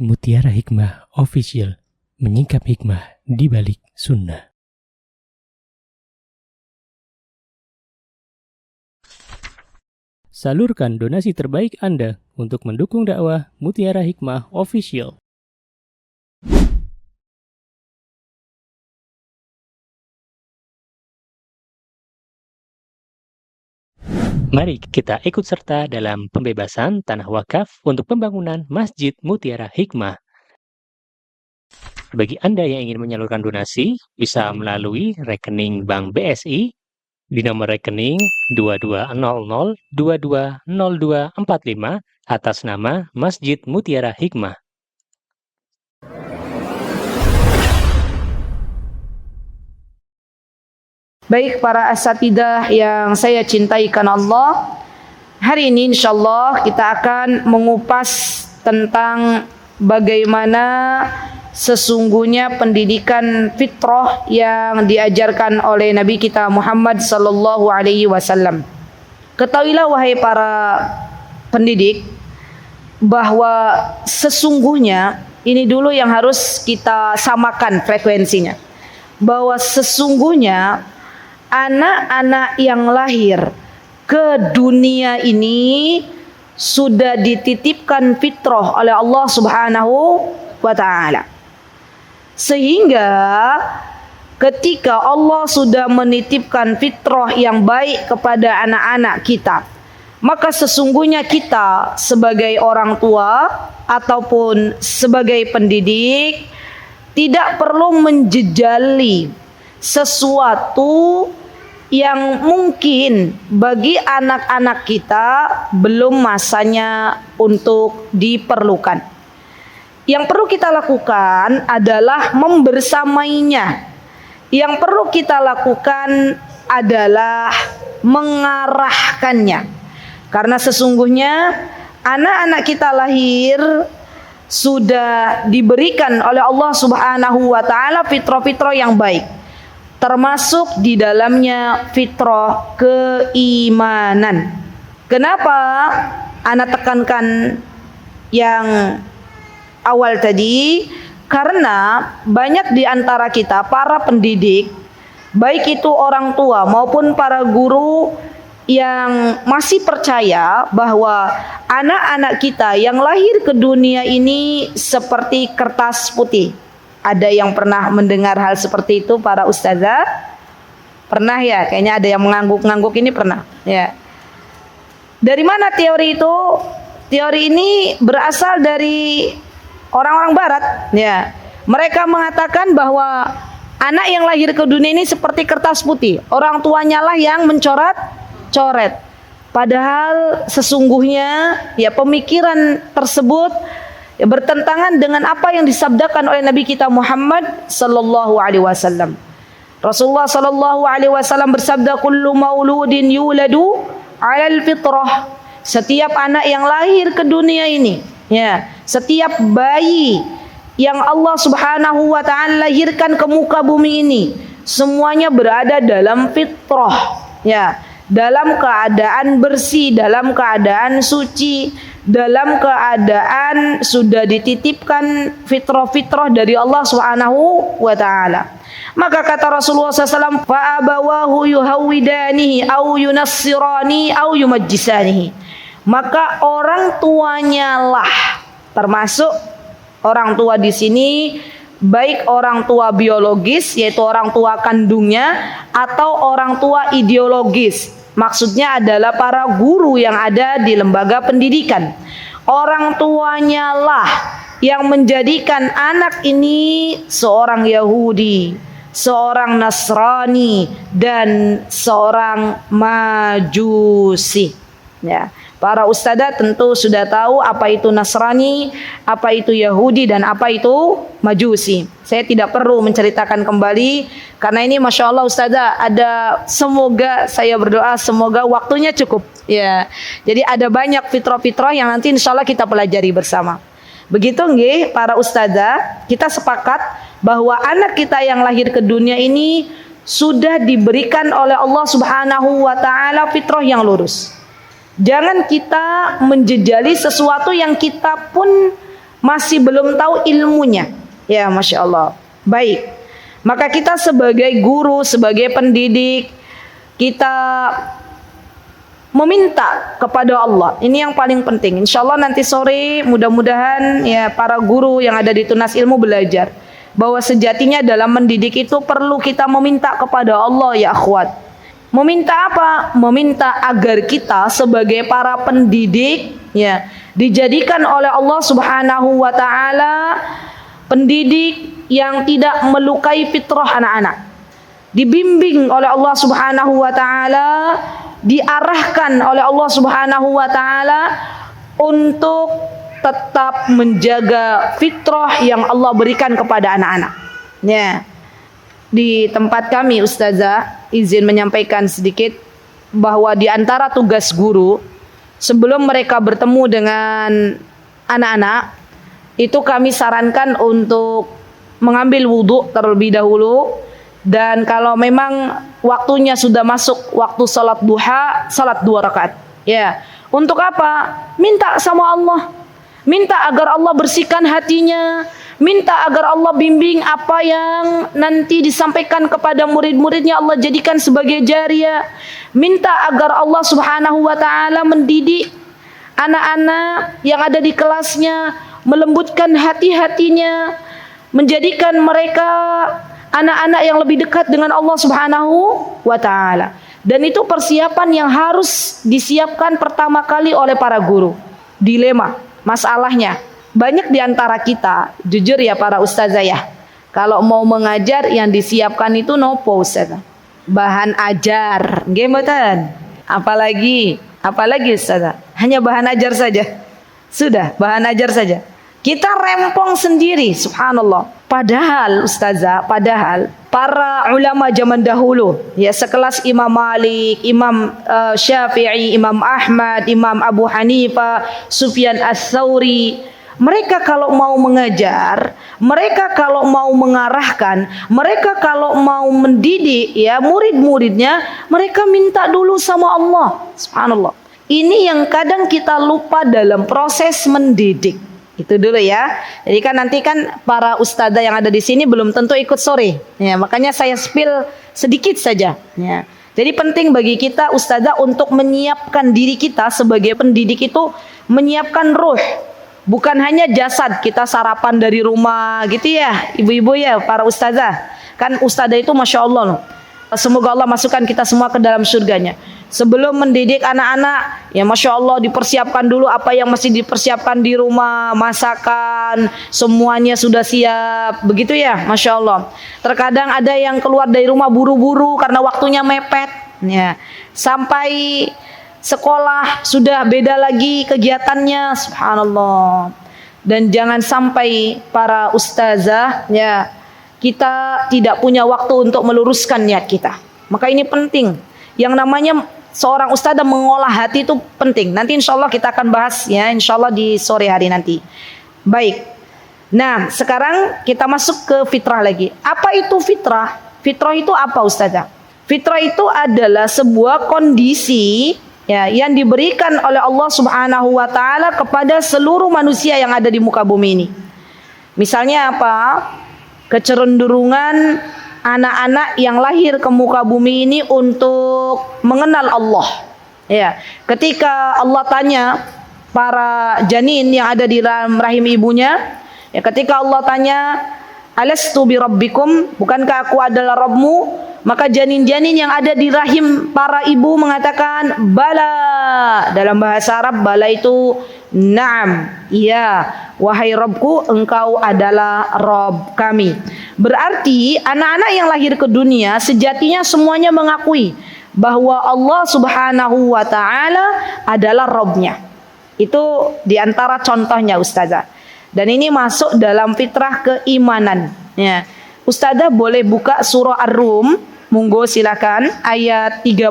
Mutiara Hikmah Official, menyingkap hikmah di balik sunnah. Salurkan donasi terbaik Anda untuk mendukung dakwah Mutiara Hikmah Official. Mari kita ikut serta dalam pembebasan tanah wakaf untuk pembangunan Masjid Mutiara Hikmah. Bagi Anda yang ingin menyalurkan donasi, bisa melalui rekening Bank BSI di nomor rekening 2200220245 atas nama Masjid Mutiara Hikmah. Baik para asatidah yang saya cintai karena Allah, hari ini insyaallah kita akan mengupas tentang bagaimana sesungguhnya pendidikan fitrah yang diajarkan oleh Nabi kita Muhammad sallallahu alaihi wasallam. Ketahuilah wahai para pendidik bahwa sesungguhnya ini dulu yang harus kita samakan frekuensinya. Bahwa sesungguhnya anak-anak yang lahir ke dunia ini sudah dititipkan fitrah oleh Allah Subhanahu wa taala. Sehingga ketika Allah sudah menitipkan fitrah yang baik kepada anak-anak kita, maka sesungguhnya kita sebagai orang tua ataupun sebagai pendidik tidak perlu menjejali sesuatu yang mungkin bagi anak-anak kita belum masanya untuk diperlukan. Yang perlu kita lakukan adalah membersamainya. Yang perlu kita lakukan adalah mengarahkannya. Karena sesungguhnya anak-anak kita lahir sudah diberikan oleh Allah Subhanahu wa taala fitrah-fitrah yang baik. Termasuk di dalamnya fitrah keimanan. Kenapa ana tekankan yang awal tadi? Karena banyak di antara kita para pendidik, baik itu orang tua maupun para guru yang masih percaya bahwa anak-anak kita yang lahir ke dunia ini seperti kertas putih. Ada yang pernah mendengar hal seperti itu para ustazah? Pernah ya? Kayaknya ada yang mengangguk-ngangguk ini pernah. Ya. Dari mana teori itu? Teori ini berasal dari orang-orang barat. Ya. Mereka mengatakan bahwa anak yang lahir ke dunia ini seperti kertas putih. Orang tuanya lah yang mencoret. Padahal sesungguhnya ya pemikiran tersebut bertentangan dengan apa yang disabdakan oleh Nabi kita Muhammad sallallahu alaihi wasallam. Rasulullah sallallahu alaihi wasallam bersabda, kullu mauludin yuladu 'alal fitrah. Setiap anak yang lahir ke dunia ini, ya, setiap bayi yang Allah Subhanahu wa taala lahirkan ke muka bumi ini, semuanya berada dalam fitrah, ya, dalam keadaan bersih, dalam keadaan suci, dalam keadaan sudah dititipkan fitrah-fitrah dari Allah Subhanahu wa taala. Maka kata Rasulullah SAW, fa abawahu yuhawidanihi au yunassirani au yumajjisanihi. Maka orang tuanya lah, termasuk orang tua di sini baik orang tua biologis yaitu orang tua kandungnya atau orang tua ideologis. Maksudnya adalah para guru yang ada di lembaga pendidikan. Orang tuanya lah yang menjadikan anak ini seorang Yahudi, seorang Nasrani, dan seorang Majusi. Ya. Para ustadzah tentu sudah tahu apa itu Nasrani, apa itu Yahudi, dan apa itu Majusi. Saya tidak perlu menceritakan kembali karena ini masya Allah ustadzah ada, semoga saya berdoa semoga waktunya cukup. Ya, jadi ada banyak fitrah-fitrah yang nanti insya Allah kita pelajari bersama. Begitu nggih para ustadzah, kita sepakat bahwa anak kita yang lahir ke dunia ini sudah diberikan oleh Allah Subhanahu wa taala fitrah yang lurus. Jangan kita menjejali sesuatu yang kita pun masih belum tahu ilmunya. Ya, Masya Allah. Baik, maka kita sebagai guru, sebagai pendidik, kita meminta kepada Allah. Ini yang paling penting. Insya Allah nanti sore mudah-mudahan ya para guru yang ada di Tunas Ilmu belajar bahwa sejatinya dalam mendidik itu perlu kita meminta kepada Allah ya akhwat. Meminta apa? Meminta agar kita sebagai para pendidik ya dijadikan oleh Allah Subhanahu wa taala pendidik yang tidak melukai fitrah anak-anak. Dibimbing oleh Allah Subhanahu wa taala, diarahkan oleh Allah Subhanahu wa taala untuk tetap menjaga fitrah yang Allah berikan kepada anak-anak. Ya. Di tempat kami Ustazah izin menyampaikan sedikit bahwa di antara tugas guru sebelum mereka bertemu dengan anak-anak itu kami sarankan untuk mengambil wudhu terlebih dahulu, dan kalau memang waktunya sudah masuk waktu salat duha, salat 2 rakaat. Ya, untuk apa? Minta sama Allah. Minta agar Allah bersihkan hatinya, minta agar Allah bimbing apa yang nanti disampaikan kepada murid-muridnya Allah jadikan sebagai jariah. Minta agar Allah Subhanahu wa taala mendidik anak-anak yang ada di kelasnya, melembutkan hati-hatinya, menjadikan mereka anak-anak yang lebih dekat dengan Allah Subhanahu wa taala. Dan itu persiapan yang harus disiapkan pertama kali oleh para guru. Dilema, masalahnya banyak di antara kita, jujur ya para ustazah ya, kalau mau mengajar yang disiapkan itu nopo ustazah? Bahan ajar, nggih mboten? Apalagi ustazah? Hanya bahan ajar saja. Sudah, bahan ajar saja. Kita rempong sendiri, subhanallah. Padahal ustazah, para ulama zaman dahulu, ya sekelas Imam Malik, Imam Syafi'i, Imam Ahmad, Imam Abu Hanifah, Sufyan Ats-Tsauri, mereka kalau mau mengajar, mereka kalau mau mengarahkan, mereka kalau mau mendidik ya murid-muridnya, mereka minta dulu sama Allah. Subhanallah. Ini yang kadang kita lupa dalam proses mendidik. Itu dulu ya. Jadi kan nanti kan para ustadzah yang ada di sini belum tentu ikut sore. Ya, makanya saya spill sedikit saja. Ya. Jadi penting bagi kita ustadzah untuk menyiapkan diri kita sebagai pendidik itu menyiapkan ruh. Bukan hanya jasad, kita sarapan dari rumah gitu ya, ibu-ibu ya, para ustadzah. Kan ustadzah itu Masya Allah loh. Semoga Allah masukkan kita semua ke dalam surganya. Sebelum mendidik anak-anak, ya Masya Allah dipersiapkan dulu apa yang mesti dipersiapkan di rumah, masakan, semuanya sudah siap, begitu ya, Masya Allah. Terkadang ada yang keluar dari rumah buru-buru karena waktunya mepet, ya. Sampai sekolah sudah beda lagi kegiatannya, subhanallah. Dan jangan sampai para ustazah, ya, kita tidak punya waktu untuk meluruskan niat kita. Maka ini penting. Yang namanya seorang ustazah mengolah hati itu penting. Nanti insya Allah kita akan bahas ya, insya Allah di sore hari nanti. Baik. Nah, sekarang kita masuk ke fitrah lagi. Apa itu fitrah? Fitrah itu apa ustazah? Fitrah itu adalah sebuah kondisi ya yang diberikan oleh Allah Subhanahu wa taala kepada seluruh manusia yang ada di muka bumi ini. Misalnya apa? Kecenderungan anak-anak yang lahir ke muka bumi ini untuk mengenal Allah. Ya, ketika Allah tanya para janin yang ada di dalam rahim ibunya, ya ketika Allah tanya, "Alastu bi rabbikum?" Bukankah aku adalah Rabbmu? Maka janin-janin yang ada di rahim para ibu mengatakan bala. Dalam bahasa Arab bala itu na'am, iya, wahai Rabbku, engkau adalah Rabb kami. Berarti anak-anak yang lahir ke dunia sejatinya semuanya mengakui bahwa Allah Subhanahu wa taala adalah Rabbnya. Itu diantara contohnya ustazah. Dan ini masuk dalam fitrah keimanan ya. Ustazah boleh buka surah Ar-Rum, monggo silakan, ayat 30.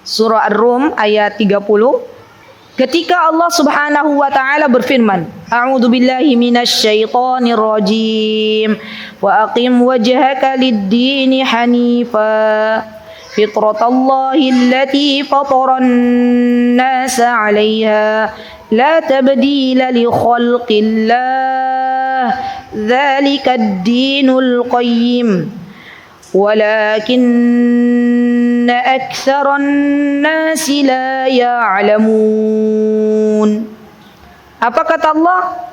Surah Ar-Rum ayat 30. Ketika Allah Subhanahu wa taala berfirman, A'udzu billahi minasyaitonir rajim. Wa aqim wajhaka lid-dini hanifa. fitratallahi allati fataran nasa 'alaiha la tabdila li khalqillah dzalika ad-dinul qayyim walakinna aktsaran nasi la ya'lamun. Apa kata Allah?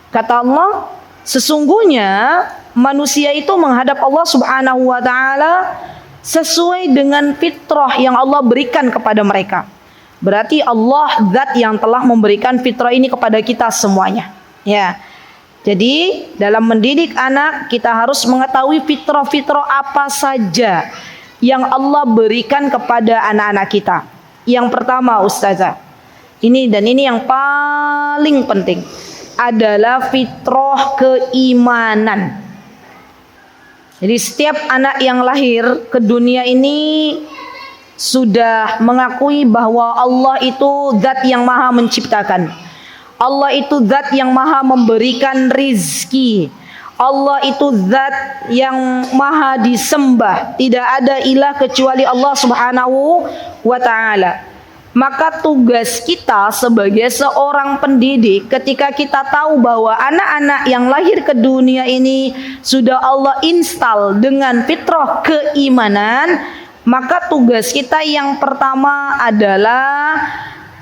Kata Allah, sesungguhnya manusia itu menghadap Allah Subhanahu wa taala sesuai dengan fitrah yang Allah berikan kepada mereka. Berarti Allah zat yang telah memberikan fitrah ini kepada kita semuanya. Ya. Jadi dalam mendidik anak kita harus mengetahui fitrah-fitrah apa saja yang Allah berikan kepada anak-anak kita. Yang pertama, Ustazah, ini yang paling penting adalah fitrah keimanan. Jadi setiap anak yang lahir ke dunia ini sudah mengakui bahwa Allah itu zat yang maha menciptakan. Allah itu zat yang maha memberikan rizki. Allah itu zat yang maha disembah. Tidak ada ilah kecuali Allah Subhanahu wa ta'ala. Maka tugas kita sebagai seorang pendidik ketika kita tahu bahwa anak-anak yang lahir ke dunia ini sudah Allah install dengan fitrah keimanan, maka tugas kita yang pertama adalah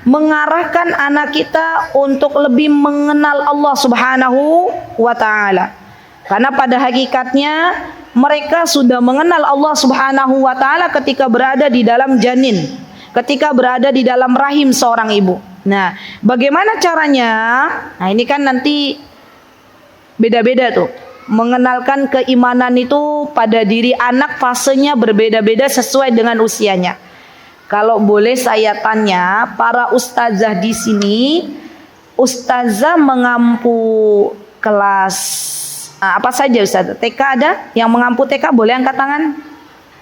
mengarahkan anak kita untuk lebih mengenal Allah Subhanahu wa ta'ala. Karena pada hakikatnya mereka sudah mengenal Allah Subhanahu wa ta'ala ketika berada di dalam janin, ketika berada di dalam rahim seorang ibu. Nah, bagaimana caranya? Nah, ini kan nanti beda-beda tuh. Mengenalkan keimanan itu pada diri anak fasenya berbeda-beda sesuai dengan usianya. Kalau boleh saya tanya, para ustazah di sini, ustazah mengampu kelas apa saja ustazah? TK ada? Yang mengampu TK boleh angkat tangan?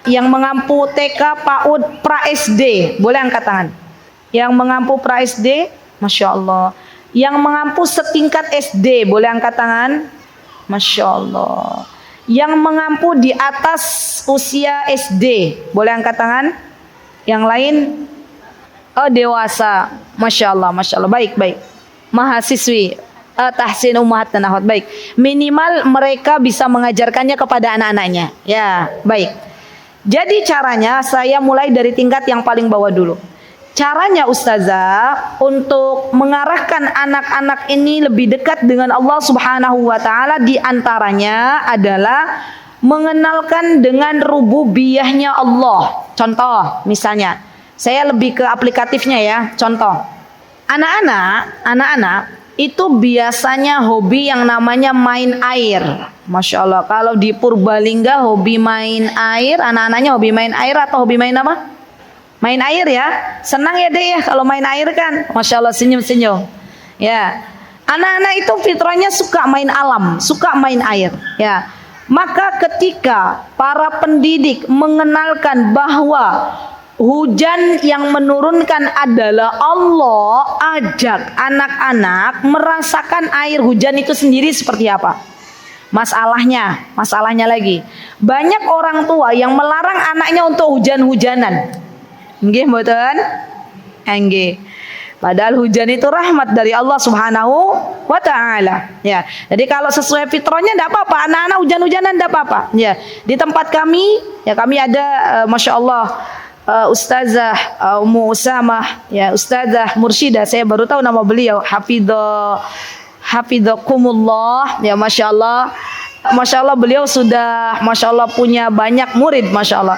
Yang mengampu TK, PAUD, pra SD, boleh angkat tangan. Yang mengampu pra SD, Masya Allah. Yang mengampu setingkat SD, boleh angkat tangan. Masya Allah. Yang mengampu di atas usia SD, boleh angkat tangan. Yang lain, oh dewasa, Masya Allah, Masya Allah. Baik, baik. Mahasiswi, tahsin ummahat dan akhwat. Baik, minimal mereka bisa mengajarkannya kepada anak-anaknya. Ya, baik. Jadi caranya saya mulai dari tingkat yang paling bawah dulu. Caranya ustazah untuk mengarahkan anak-anak ini lebih dekat dengan Allah Subhanahu wa taala di antaranya adalah mengenalkan dengan rububiyahnya Allah. Contoh misalnya, saya lebih ke aplikatifnya ya. Contoh, anak-anak itu biasanya hobi yang namanya main air. Masya Allah, kalau di Purbalingga hobi main air, anak-anaknya hobi main air atau hobi main apa? Main air ya, senang ya deh ya kalau main air kan. Masya Allah, senyum-senyum. Ya, anak-anak itu fitrahnya suka main alam, suka main air. Ya, maka ketika para pendidik mengenalkan bahwa hujan yang menurunkan adalah Allah, ajak anak-anak merasakan air hujan itu sendiri seperti apa. Masalahnya lagi, banyak orang tua yang melarang anaknya untuk hujan-hujanan. Nggih mboten? Nggih. Padahal hujan itu rahmat dari Allah Subhanahu wa taala. Ya. Jadi kalau sesuai fitrahnya enggak apa-apa, anak-anak hujan-hujanan enggak apa-apa. Ya. Di tempat kami, ya kami ada Masya Allah Ustazah Ummu Usamah, ya Ustazah Mursyidah, saya baru tahu nama beliau, Hafizakumullah, ya Masya Allah. Masya Allah beliau sudah Masya Allah punya banyak murid, Masya Allah.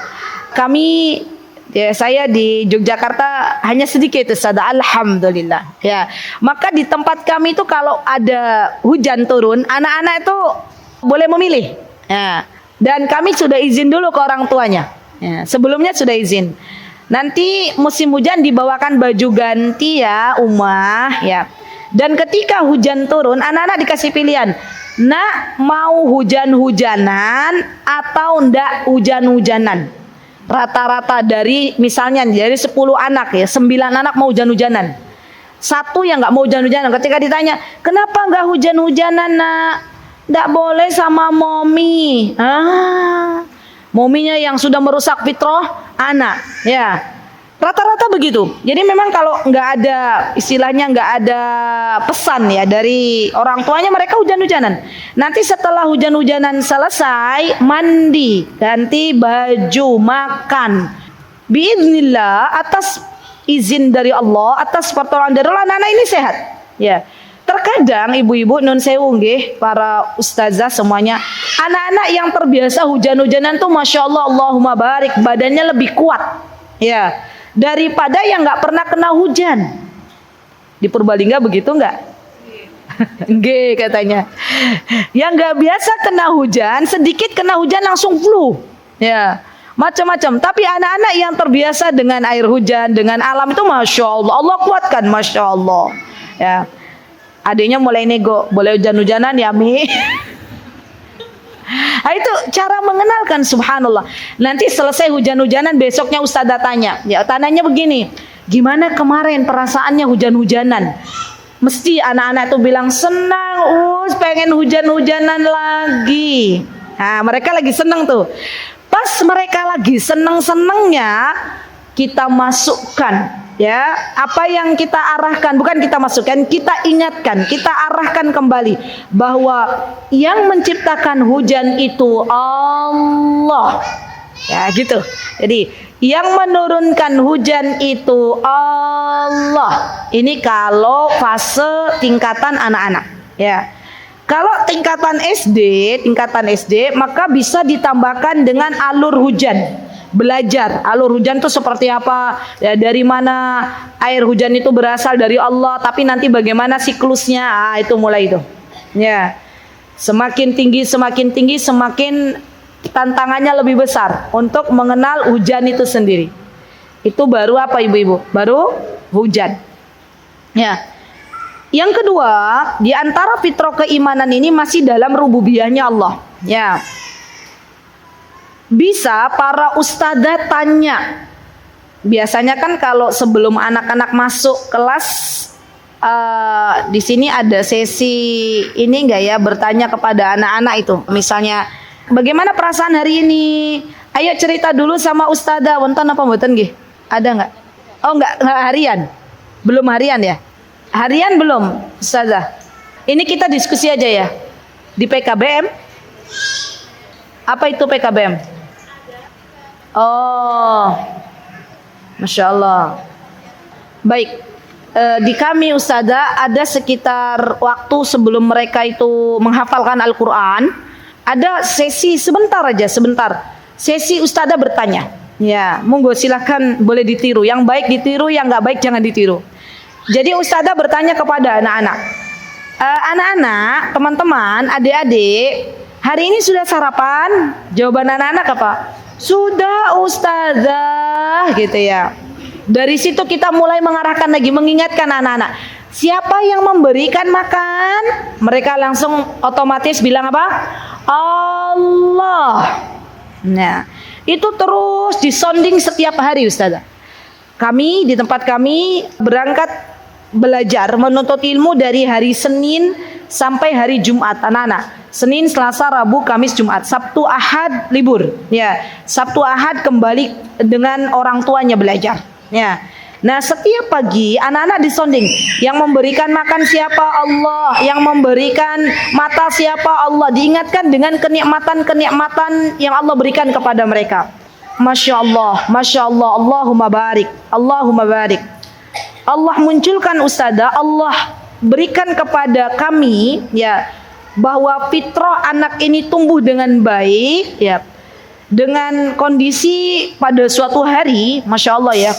Kami, ya saya di Yogyakarta hanya sedikit Ustazah, alhamdulillah. Ya, maka di tempat kami itu kalau ada hujan turun, anak-anak itu boleh memilih. Ya, dan kami sudah izin dulu ke orang tuanya. Ya, sebelumnya sudah izin. Nanti musim hujan dibawakan baju ganti ya, Ummah ya. Dan ketika hujan turun, anak-anak dikasih pilihan. Nak mau hujan-hujanan atau ndak hujan-hujanan? Rata-rata dari misalnya dari 10 anak ya, 9 anak mau hujan-hujanan. Satu yang nggak mau hujan-hujanan. Ketika ditanya, kenapa nggak hujan-hujanan nak? Ndak boleh sama mommy. mominya yang sudah merusak fitrah anak, ya. Rata-rata begitu. Jadi memang kalau nggak ada istilahnya nggak ada pesan ya dari orang tuanya, mereka hujan-hujanan. Nanti setelah hujan-hujanan selesai, mandi, ganti baju, makan. Biiznillah, atas izin dari Allah, atas pertolongan dari Allah, anak-anak ini sehat. Ya. Terkadang ibu-ibu nun sewu nggih, para ustazah semuanya, anak-anak yang terbiasa hujan-hujanan tuh masya Allah, Allahumma barik, badannya lebih kuat. Ya. Daripada yang nggak pernah kena hujan. Di Purbalingga begitu nggak? Nggih katanya. Yang nggak biasa kena hujan, sedikit kena hujan langsung flu. Ya, macam-macam. Tapi anak-anak yang terbiasa dengan air hujan, dengan alam itu masya Allah, Allah kuatkan, masya Allah. Ya, adiknya mulai nego, boleh hujan-hujanan ya Mi. Nah, itu cara mengenalkan, subhanallah. Nanti selesai hujan-hujanan, besoknya ustazah tanya. Ya, tanyanya begini, gimana kemarin perasaannya hujan-hujanan? Mesti anak-anak itu bilang senang, pengen hujan-hujanan lagi. Nah, mereka lagi senang tuh. Pas mereka lagi senang-senangnya, kita masukkan. Ya, apa yang kita arahkan, bukan kita masukkan, kita ingatkan, kita arahkan kembali bahwa yang menciptakan hujan itu Allah. Ya, gitu. Jadi, yang menurunkan hujan itu Allah. Ini kalau fase tingkatan anak-anak, ya. Kalau tingkatan SD, maka bisa ditambahkan dengan alur hujan. Belajar alur hujan itu seperti apa, ya, dari mana air hujan itu berasal, dari Allah, tapi nanti bagaimana siklusnya, itu mulai itu. Ya, semakin tinggi semakin tantangannya lebih besar untuk mengenal hujan itu sendiri. Itu baru apa ibu-ibu? Baru hujan. Ya. Yang kedua, di antara fitrah keimanan ini masih dalam rububiyahnya Allah. Ya. Bisa para ustadzah tanya. Biasanya kan kalau sebelum anak-anak masuk kelas, di sini ada sesi ini enggak ya, bertanya kepada anak-anak itu. Misalnya, bagaimana perasaan hari ini? Ayo cerita dulu sama ustadzah. Wonten apa mboten nggih? Ada enggak? Oh, enggak harian. Belum harian ya? Harian belum, ustadzah. Ini kita diskusi aja ya. Di PKBM. Apa itu PKBM? Oh, masya Allah. Baik, di kami ustazah ada sekitar waktu sebelum mereka itu menghafalkan Al-Quran, ada sesi sebentar aja, sesi ustazah bertanya. Ya, monggo silahkan, boleh ditiru. Yang baik ditiru, yang nggak baik jangan ditiru. Jadi ustazah bertanya kepada anak-anak, anak-anak, teman-teman, adik-adik, hari ini sudah sarapan? Jawaban anak-anak apa? Sudah ustazah, gitu ya. Dari situ kita mulai mengarahkan lagi, mengingatkan anak-anak. Siapa yang memberikan makan? Mereka langsung otomatis bilang apa? Allah. Nah, itu terus disonding setiap hari ustazah. Kami di tempat kami berangkat belajar menuntut ilmu dari hari Senin sampai hari Jumat, anak-anak. Senin, Selasa, Rabu, Kamis, Jumat. Sabtu, Ahad libur. Ya, Sabtu, Ahad kembali dengan orang tuanya belajar. Ya. Nah, setiap pagi anak-anak disonding. Yang memberikan makan siapa? Allah. Yang memberikan mata siapa? Allah. Diingatkan dengan kenikmatan-kenikmatan yang Allah berikan kepada mereka. Masya Allah, Masya Allah, Allahumma barik, Allahumma barik. Allah munculkan ustazah, Allah berikan kepada kami, ya, bahwa fitrah anak ini tumbuh dengan baik, ya, dengan kondisi pada suatu hari, masya Allah ya,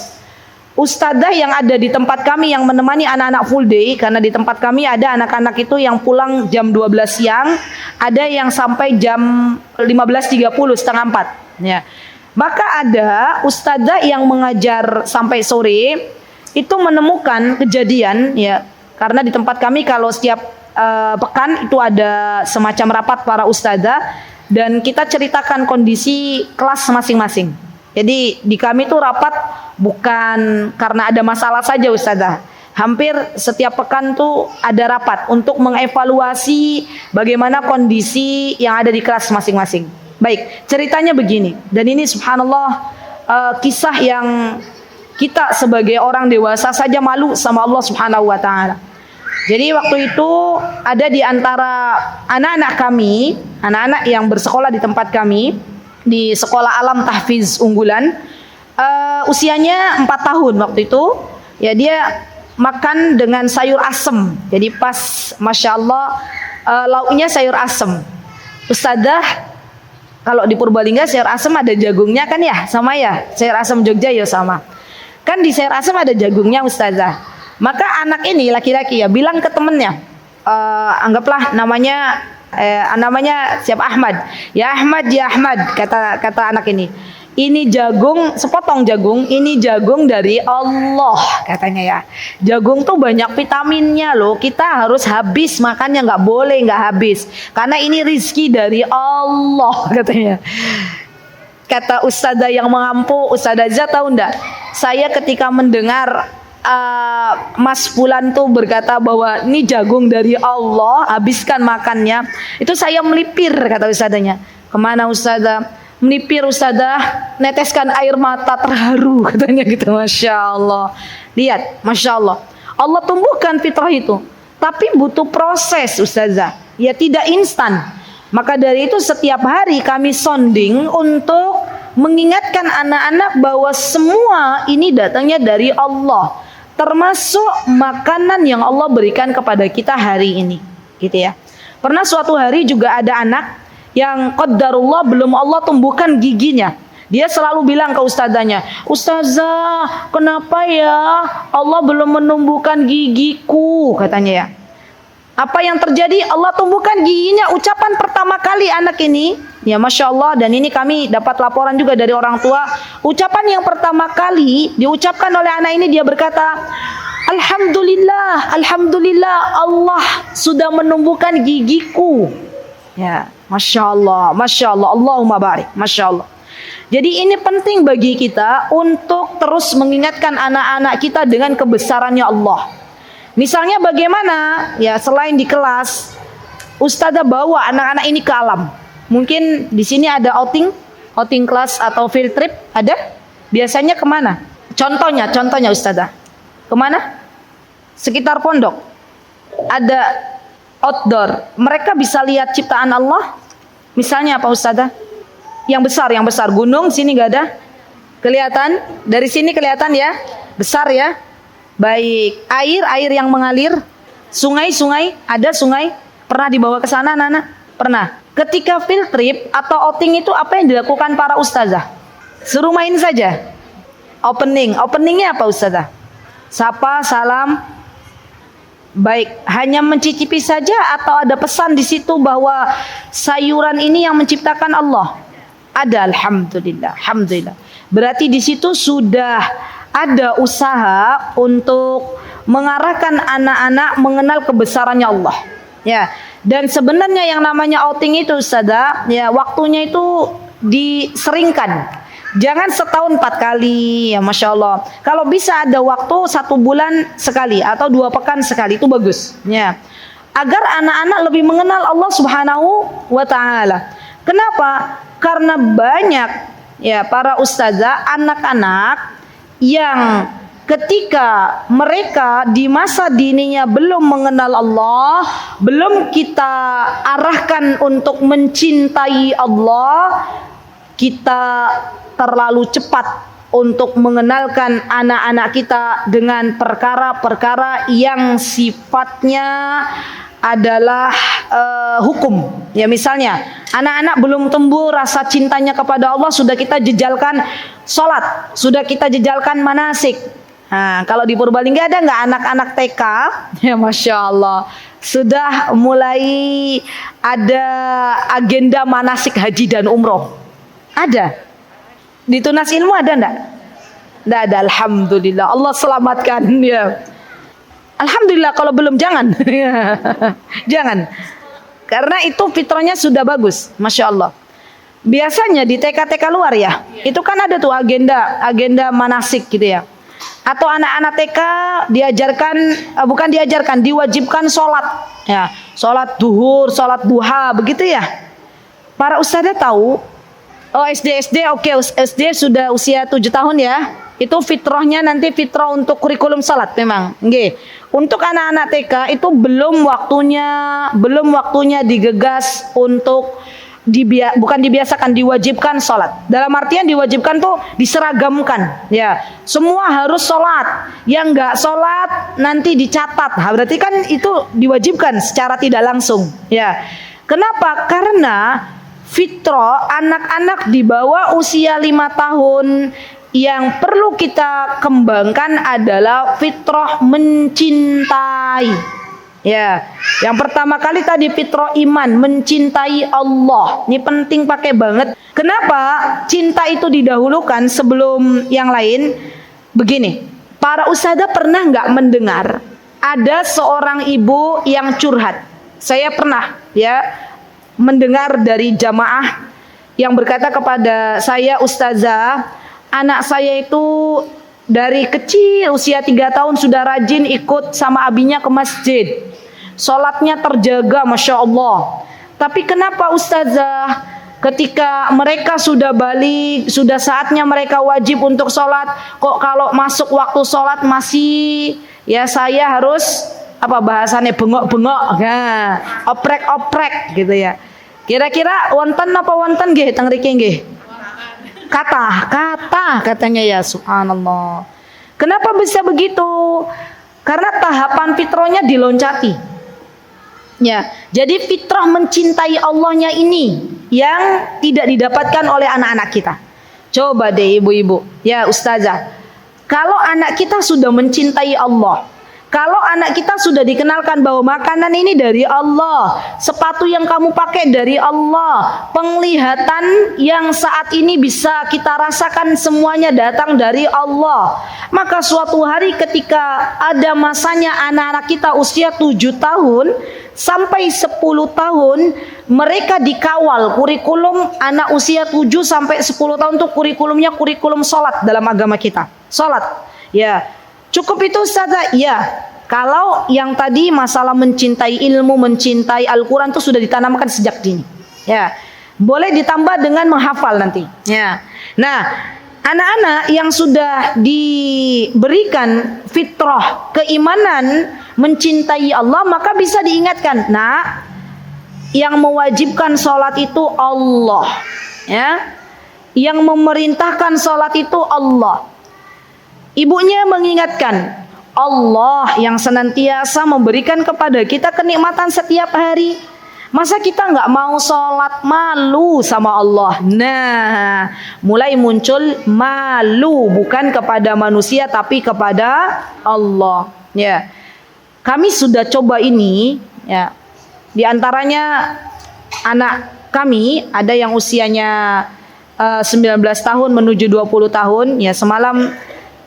ustazah yang ada di tempat kami yang menemani anak-anak full day, karena di tempat kami ada anak-anak itu yang pulang jam 12 siang, ada yang sampai jam 15.30, setengah 4, ya. Maka ada ustazah yang mengajar sampai sore, itu menemukan kejadian, ya, karena di tempat kami kalau setiap pekan itu ada semacam rapat para ustazah dan kita ceritakan kondisi kelas masing-masing. Jadi di kami itu rapat bukan karena ada masalah saja ustazah. Hampir setiap pekan tuh ada rapat untuk mengevaluasi bagaimana kondisi yang ada di kelas masing-masing. Baik, ceritanya begini. Dan ini subhanallah kisah yang kita sebagai orang dewasa saja malu sama Allah Subhanahu wa taala. Jadi waktu itu ada di antara anak-anak kami, anak-anak yang bersekolah di tempat kami, di sekolah alam tahfiz unggulan, usianya 4 tahun waktu itu. Ya, dia makan dengan sayur asem. Jadi pas Masya Allah lauknya sayur asem. Ustadzah, kalau di Purbalingga sayur asem ada jagungnya kan ya, sama ya. Sayur asem Jogja ya sama. Kan di sayur asem ada jagungnya ustazah. Maka anak ini laki-laki ya bilang ke temennya, anggaplah namanya siapa, Ahmad. Ya Ahmad, ya Ahmad, kata anak ini. Ini jagung, sepotong jagung, ini jagung dari Allah katanya ya. Jagung tuh banyak vitaminnya loh. Kita harus habis makannya, nggak boleh nggak habis. Karena ini rizki dari Allah katanya. Kata ustazah yang mengampu, Ustazah tahu ndak? Saya ketika mendengar Mas Fulan tuh berkata bahwa ini jagung dari Allah, habiskan makannya. Itu saya melipir, kata ustazahnya. Kemana ustazah? Melipir ustazah, neteskan air mata terharu katanya gitu. Masya Allah. Lihat, Masya Allah. Allah tumbuhkan fitrah itu, tapi butuh proses ustazah. Ya tidak instan. Maka dari itu setiap hari kami sounding untuk mengingatkan anak-anak bahwa semua ini datangnya dari Allah, termasuk makanan yang Allah berikan kepada kita hari ini, gitu ya. Pernah suatu hari juga ada anak yang qadarullah belum Allah tumbuhkan giginya. Dia selalu bilang ke ustazahnya, "Ustazah, kenapa ya Allah belum menumbuhkan gigiku?" katanya ya. Apa yang terjadi? Allah tumbuhkan giginya ucapan pertama kali anak ini. Ya Masya Allah, dan ini kami dapat laporan juga dari orang tua. Ucapan yang pertama kali diucapkan oleh anak ini, dia berkata, Alhamdulillah, Alhamdulillah Allah sudah menumbuhkan gigiku. Ya, Masya Allah, Masya Allah, Allahumma barik, Masya Allah. Jadi ini penting bagi kita untuk terus mengingatkan anak-anak kita dengan kebesarannya Allah. Misalnya bagaimana? Ya selain di kelas, ustazah bawa anak-anak ini ke alam. Mungkin di sini ada outing kelas atau field trip, ada? Biasanya kemana? Contohnya ustazah. Kemana? Sekitar pondok. Ada outdoor, mereka bisa lihat ciptaan Allah. Misalnya apa ustazah? Yang besar, gunung sini nggak ada. Kelihatan? Dari sini kelihatan ya? Besar ya? Baik. Air yang mengalir. Sungai, ada sungai. Pernah dibawa ke sana, Nana? Pernah. Ketika field trip atau outing itu apa yang dilakukan para ustazah? Suruh main saja. Openingnya apa ustazah? Sapa, salam. Baik, hanya mencicipi saja atau ada pesan di situ bahwa sayuran ini yang menciptakan Allah? Ada, alhamdulillah, alhamdulillah. Berarti di situ sudah ada usaha untuk mengarahkan anak-anak mengenal kebesarannya Allah. Ya, dan sebenarnya yang namanya outing itu ustazah, ya waktunya itu diseringkan. Jangan setahun 4 kali, ya Masya Allah. Kalau bisa ada waktu 1 bulan sekali atau 2 pekan sekali, itu bagus. Ya, agar anak-anak lebih mengenal Allah Subhanahu wa Ta'ala. Kenapa? Karena banyak ya para ustazah anak-anak yang ketika mereka di masa dininya belum mengenal Allah, belum kita arahkan untuk mencintai Allah, kita terlalu cepat untuk mengenalkan anak-anak kita dengan perkara-perkara yang sifatnya adalah hukum. Ya misalnya, anak-anak belum tumbuh rasa cintanya kepada Allah, sudah kita jejalkan sholat, sudah kita jejalkan manasik. Nah, kalau di Purbalingga ada nggak anak-anak TK? Ya Masya Allah, sudah mulai ada agenda manasik haji dan umroh. Ada. Di Tunas Ilmu ada enggak? Enggak ada, alhamdulillah. Allah selamatkan ya. Alhamdulillah, kalau belum jangan. Jangan. Karena itu fitrahnya sudah bagus, Masya Allah. Biasanya di TK-TK luar ya, itu kan ada tuh agenda manasik gitu ya. Atau anak-anak TK diwajibkan sholat ya, sholat duhur, sholat duha, begitu ya. Para ustazah tahu, oh SD oke, SD sudah usia 7 tahun ya. Itu fitrahnya nanti fitrah untuk kurikulum salat memang. Nggih. Untuk anak-anak TK itu belum waktunya digegas untuk bukan dibiasakan, diwajibkan salat. Dalam artian diwajibkan tuh diseragamkan, ya. Semua harus salat. Yang enggak salat nanti dicatat. Berarti kan itu diwajibkan secara tidak langsung, ya. Kenapa? Karena fitrah anak-anak di bawah usia 5 tahun yang perlu kita kembangkan adalah fitrah mencintai. Ya, yang pertama kali tadi fitrah iman, mencintai Allah. Ini penting pakai banget. Kenapa cinta itu didahulukan sebelum yang lain? Begini, para ustadzah pernah nggak mendengar ada seorang ibu yang curhat? Saya pernah ya mendengar dari jamaah yang berkata kepada saya, ustazah, anak saya itu dari kecil usia 3 tahun sudah rajin ikut sama abinya ke masjid. Sholatnya terjaga, Masya Allah. Tapi kenapa ustazah ketika mereka sudah balik, sudah saatnya mereka wajib untuk sholat, kok kalau masuk waktu sholat masih ya saya harus apa bahasannya bengok-bengok, nah, oprek-oprek gitu ya. Kira-kira wonten apa wonten nggih teng mriki nggih? Kata katanya ya, subhanallah. Kenapa bisa begitu? Karena tahapan fitrahnya diloncati. Ya, jadi fitrah mencintai Allahnya ini yang tidak didapatkan oleh anak-anak kita. Coba deh ibu-ibu, ya ustazah, kalau anak kita sudah mencintai Allah, kalau anak kita sudah dikenalkan bahwa makanan ini dari Allah, sepatu yang kamu pakai dari Allah, penglihatan yang saat ini bisa kita rasakan semuanya datang dari Allah, maka suatu hari ketika ada masanya anak-anak kita usia 7 tahun sampai 10 tahun, mereka dikawal kurikulum anak usia 7 sampai 10 tahun itu kurikulumnya kurikulum sholat dalam agama kita. Sholat, ya. Cukup itu saja, ya. Kalau yang tadi masalah mencintai ilmu, mencintai Al-Quran itu sudah ditanamkan sejak dini. Ya, boleh ditambah dengan menghafal nanti. Ya. Nah, anak-anak yang sudah diberikan fitrah keimanan mencintai Allah, maka bisa diingatkan, nah, yang mewajibkan sholat itu Allah, ya, yang memerintahkan sholat itu Allah. Ibunya mengingatkan, Allah yang senantiasa memberikan kepada kita kenikmatan setiap hari. Masa kita nggak mau sholat, malu sama Allah? Nah, mulai muncul malu bukan kepada manusia tapi kepada Allah. Ya, kami sudah coba ini. Ya, di antaranya anak kami ada yang usianya 19 tahun menuju 20 tahun. Ya, semalam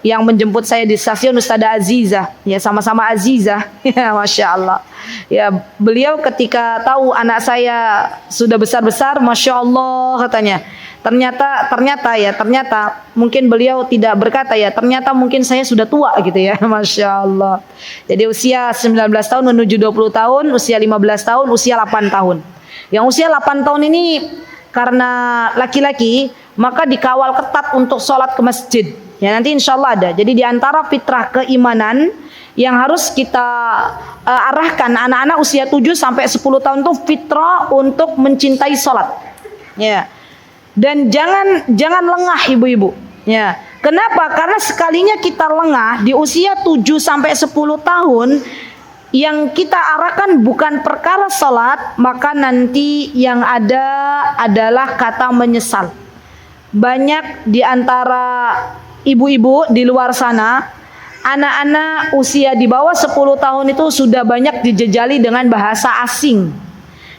yang menjemput saya di stasiun Ustadzah Azizah, ya sama-sama Azizah, ya Masya Allah. Ya, beliau ketika tahu anak saya sudah besar-besar, Masya Allah katanya. Ternyata mungkin beliau tidak berkata ya, ternyata mungkin saya sudah tua gitu ya, Masya Allah. Jadi usia 19 tahun menuju 20 tahun, usia 15 tahun, usia 8 tahun. Yang usia 8 tahun ini karena laki-laki, maka dikawal ketat untuk sholat ke masjid. Ya, nanti insya Allah ada. Jadi di antara fitrah keimanan yang harus kita arahkan anak-anak usia 7 sampai 10 tahun itu fitrah untuk mencintai sholat. Ya. Dan jangan lengah ibu-ibu. Ya. Kenapa? Karena sekalinya kita lengah di usia 7 sampai 10 tahun yang kita arahkan bukan perkara sholat, maka nanti yang ada adalah kata menyesal. Banyak di antara ibu-ibu di luar sana, anak-anak usia di bawah 10 tahun itu sudah banyak dijejali dengan bahasa asing.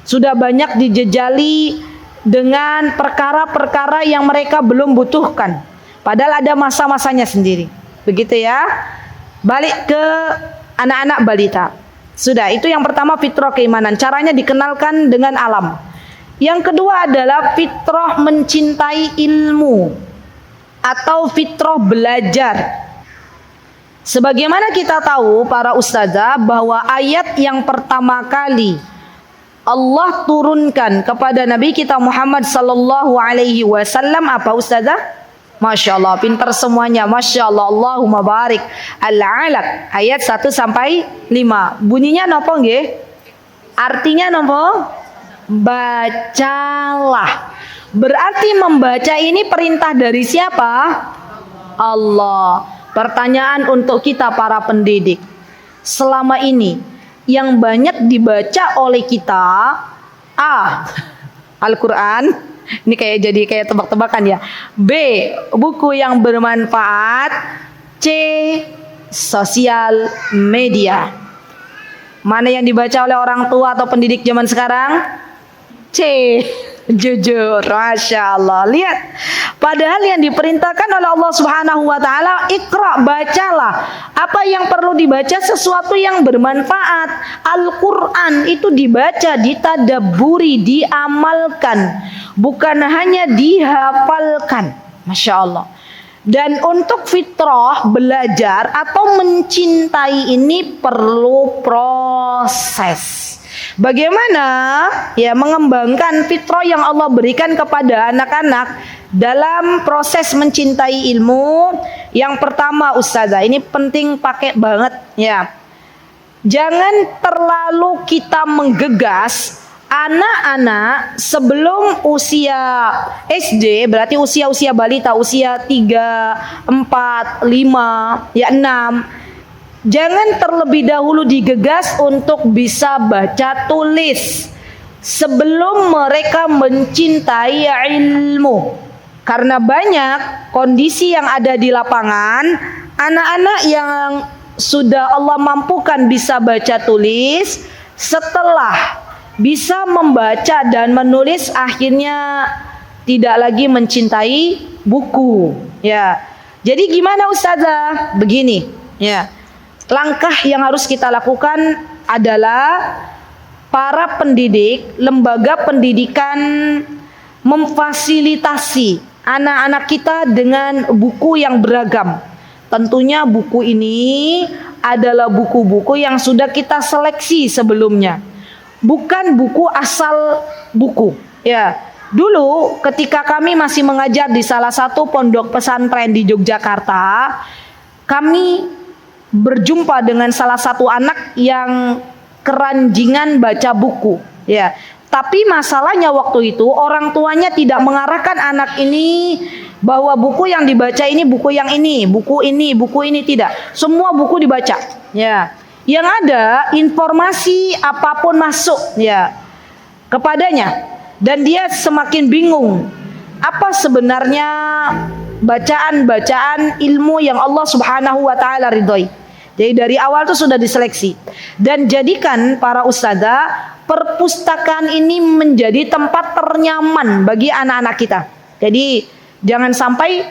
Sudah banyak dijejali dengan perkara-perkara yang mereka belum butuhkan. Padahal ada masa-masanya sendiri. Begitu ya. Balik ke anak-anak balita. Sudah, itu yang pertama fitrah keimanan. Caranya dikenalkan dengan alam. Yang kedua adalah fitrah mencintai ilmu atau fitrah belajar. Sebagaimana kita tahu para ustazah bahwa ayat yang pertama kali Allah turunkan kepada Nabi kita Muhammad sallallahu alaihi wasallam apa Ustazah? Masya Allah, pintar semuanya. Masya Allah, Allahumma barik. Al-Alaq ayat 1 sampai 5. Bunyinya nopo nggih? Artinya nopo? Bacalah. Berarti membaca ini perintah dari siapa? Allah. Pertanyaan untuk kita para pendidik. Selama ini yang banyak dibaca oleh kita A. Al-Quran. Ini kayak tebak-tebakan ya. B. Buku yang bermanfaat. C. Sosial media. Mana yang dibaca oleh orang tua atau pendidik zaman sekarang? C. Jujur. Masya Allah. Lihat. Padahal yang diperintahkan oleh Allah Subhanahu wa Ta'ala, Iqra, bacalah. Apa yang perlu dibaca? Sesuatu yang bermanfaat. Al-Quran itu dibaca, ditadabburi, diamalkan, bukan hanya dihafalkan. Masya Allah. Dan untuk fitrah, belajar atau mencintai ini perlu proses. Bagaimana ya mengembangkan fitrah yang Allah berikan kepada anak-anak dalam proses mencintai ilmu? Yang pertama Ustazah, ini penting pakai banget ya. Jangan terlalu kita menggegas anak-anak sebelum usia SD, berarti usia balita, usia 3, 4, 5, ya 6. Jangan terlebih dahulu digegas untuk bisa baca tulis sebelum mereka mencintai ilmu. Karena banyak kondisi yang ada di lapangan, anak-anak yang sudah Allah mampukan bisa baca tulis, setelah bisa membaca dan menulis akhirnya tidak lagi mencintai buku. Ya. Jadi gimana Ustazah? Begini, ya. Langkah yang harus kita lakukan adalah para pendidik, lembaga pendidikan memfasilitasi anak-anak kita dengan buku yang beragam. Tentunya buku ini adalah buku-buku yang sudah kita seleksi sebelumnya. Bukan buku asal buku. Ya, dulu ketika kami masih mengajar di salah satu pondok pesantren di Yogyakarta, kami berjumpa dengan salah satu anak yang keranjingan baca buku, ya. Tapi masalahnya waktu itu orang tuanya tidak mengarahkan anak ini bahwa buku yang dibaca ini buku yang ini, buku ini tidak. Semua buku dibaca, ya. Yang ada informasi apapun masuk, ya, kepadanya, dan dia semakin bingung apa sebenarnya bacaan-bacaan ilmu yang Allah Subhanahu wa Ta'ala ridhoi. Jadi dari awal itu sudah diseleksi. Dan jadikan para ustazah perpustakaan ini menjadi tempat ternyaman bagi anak-anak kita. Jadi jangan sampai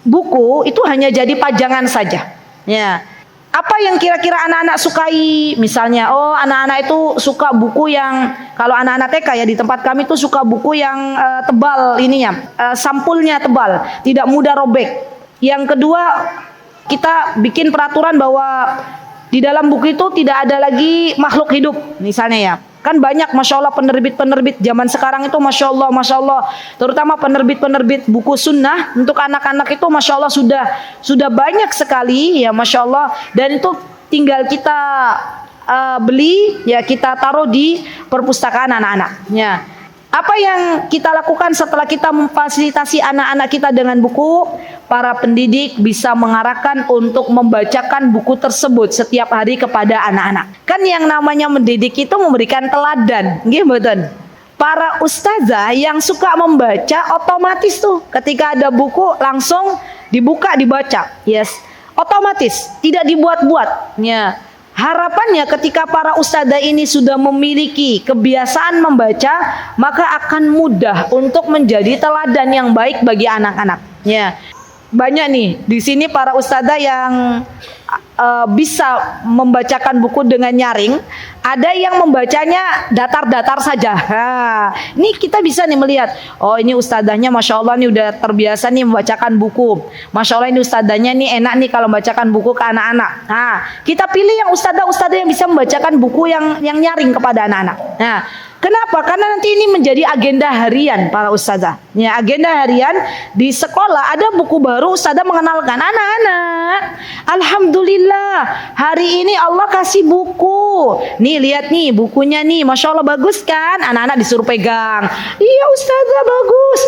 buku itu hanya jadi pajangan saja. Ya. Apa yang kira-kira anak-anak sukai? Misalnya, oh anak-anak itu suka buku yang, kalau anak-anak TK ya di tempat kami itu suka buku yang tebal ininya, sampulnya tebal, tidak mudah robek. Yang kedua, kita bikin peraturan bahwa di dalam buku itu tidak ada lagi makhluk hidup, misalnya ya. Kan banyak Masya Allah penerbit-penerbit zaman sekarang itu Masya Allah, terutama penerbit-penerbit buku sunnah untuk anak-anak itu Masya Allah sudah banyak sekali ya Masya Allah. Dan itu tinggal kita beli ya, kita taruh di perpustakaan anak-anak ya. Apa yang kita lakukan setelah kita memfasilitasi anak-anak kita dengan buku? Para pendidik bisa mengarahkan untuk membacakan buku tersebut setiap hari kepada anak-anak. Kan yang namanya mendidik itu memberikan teladan, nggih mboten? Para ustazah yang suka membaca otomatis tuh ketika ada buku langsung dibuka dibaca. Yes, otomatis, tidak dibuat-buat. Ya. Harapannya ketika para ustadzah ini sudah memiliki kebiasaan membaca, maka akan mudah untuk menjadi teladan yang baik bagi anak-anak. Ya. Banyak nih di sini para ustadzah yang bisa membacakan buku dengan nyaring, ada yang membacanya datar-datar saja. Ini kita bisa nih melihat, oh ini ustadzahnya Masya Allah nih udah terbiasa nih membacakan buku. Masya Allah ini ustadzahnya nih enak nih kalau membacakan buku ke anak-anak. Nah, kita pilih yang ustadzah-ustadzah yang bisa membacakan buku yang nyaring kepada anak-anak. Nah, Kenapa? Karena nanti ini menjadi agenda harian para ustazah. Ya, agenda harian di sekolah ada buku baru, ustazah mengenalkan anak-anak. Alhamdulillah, hari ini Allah kasih buku. Nih lihat nih bukunya nih, masya Allah bagus kan? Anak-anak disuruh pegang. Iya ustazah bagus.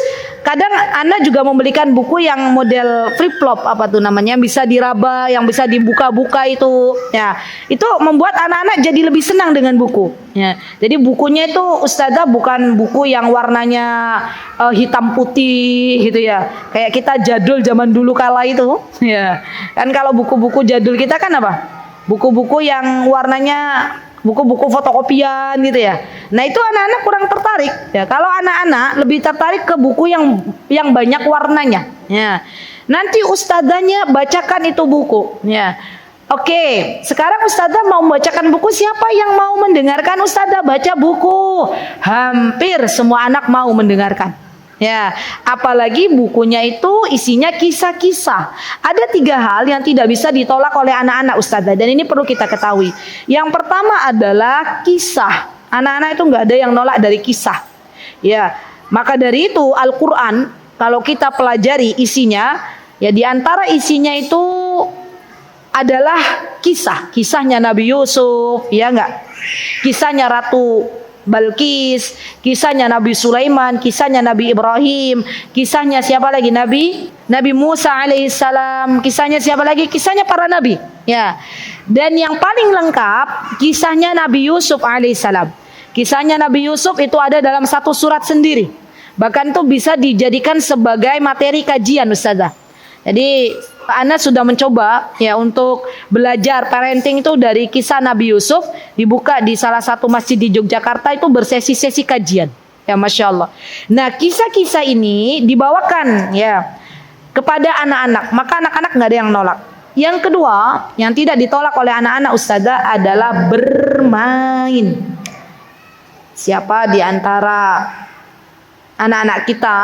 Kadang Anda juga membelikan buku yang model flip flop apa tuh namanya, bisa diraba, yang bisa dibuka-buka itu. Ya, itu membuat anak-anak jadi lebih senang dengan buku. Ya, jadi bukunya itu ustazah bukan buku yang warnanya hitam putih gitu ya. Kayak kita jadul zaman dulu kala itu. Ya, kan kalau buku-buku jadul kita kan apa? Buku-buku yang warnanya buku-buku fotokopian gitu ya. Nah itu anak-anak kurang tertarik ya. Kalau anak-anak lebih tertarik ke buku yang banyak warnanya. Ya. Nanti ustadzanya bacakan itu buku. Ya. Oke, sekarang ustadzah mau membacakan buku. Siapa yang mau mendengarkan ustadzah baca buku? Hampir semua anak mau mendengarkan. Ya, apalagi bukunya itu isinya kisah-kisah. Ada 3 hal yang tidak bisa ditolak oleh anak-anak ustazah, dan ini perlu kita ketahui. Yang pertama adalah kisah. Anak-anak itu nggak ada yang nolak dari kisah. Ya, maka dari itu Al-Quran kalau kita pelajari isinya, ya diantara isinya itu adalah kisahnya Nabi Yusuf, ya enggak? Kisahnya Ratu Balkis, kisahnya Nabi Sulaiman, kisahnya Nabi Ibrahim, kisahnya siapa lagi? Nabi Musa alaihissalam, kisahnya siapa lagi? Kisahnya para nabi. Ya. Dan yang paling lengkap kisahnya Nabi Yusuf alaihissalam. Kisahnya Nabi Yusuf itu ada dalam satu surat sendiri. Bahkan itu bisa dijadikan sebagai materi kajian ustazah. Jadi Anda sudah mencoba ya untuk belajar parenting itu dari kisah Nabi Yusuf, dibuka di salah satu masjid di Yogyakarta itu bersesi-sesi kajian. Ya masya Allah. Nah kisah-kisah ini dibawakan ya kepada anak-anak, maka anak-anak nggak ada yang nolak. Yang kedua yang tidak ditolak oleh anak-anak ustazah adalah bermain. Siapa di antara anak-anak kita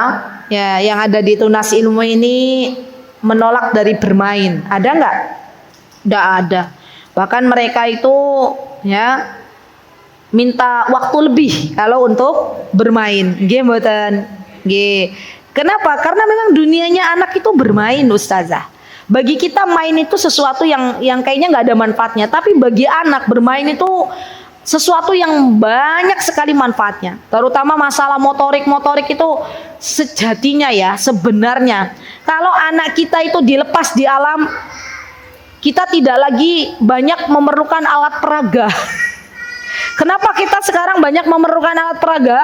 ya yang ada di Tunas Ilmu ini menolak dari bermain? Ada nggak? Nggak ada. Bahkan mereka itu ya minta waktu lebih kalau untuk bermain. Nggih mboten? Nggih. Kenapa? Karena memang dunianya anak itu bermain ustazah. Bagi kita main itu sesuatu yang kayaknya nggak ada manfaatnya, tapi bagi anak bermain itu sesuatu yang banyak sekali manfaatnya. Terutama masalah motorik itu sejatinya ya sebenarnya kalau anak kita itu dilepas di alam, kita tidak lagi banyak memerlukan alat peraga. Kenapa kita sekarang banyak memerlukan alat peraga?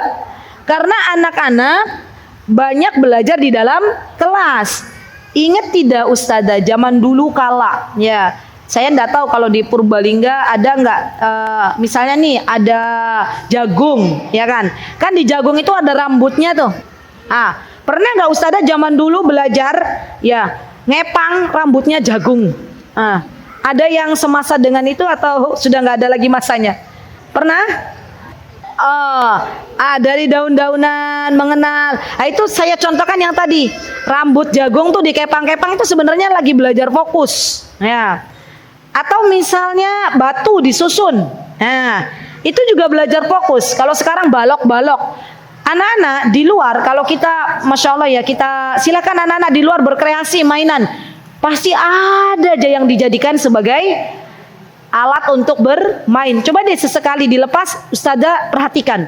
Karena anak-anak banyak belajar di dalam kelas. Ingat tidak ustazah zaman dulu kala ya, saya enggak tahu kalau di Purbalingga ada enggak misalnya nih ada jagung ya kan di jagung itu ada rambutnya tuh. Pernah enggak ustazah zaman dulu belajar ya ngepang rambutnya jagung? Ada yang semasa dengan itu atau sudah enggak ada lagi masanya? Pernah? Dari daun-daunan mengenal. Itu saya contohkan yang tadi rambut jagung tuh dikepang-kepang itu sebenarnya lagi belajar fokus ya. Atau misalnya batu disusun, nah itu juga belajar fokus. Kalau sekarang balok-balok, anak-anak di luar kalau kita masya Allah ya kita silakan anak-anak di luar berkreasi mainan, pasti ada aja yang dijadikan sebagai alat untuk bermain. Coba deh sesekali dilepas, ustazah perhatikan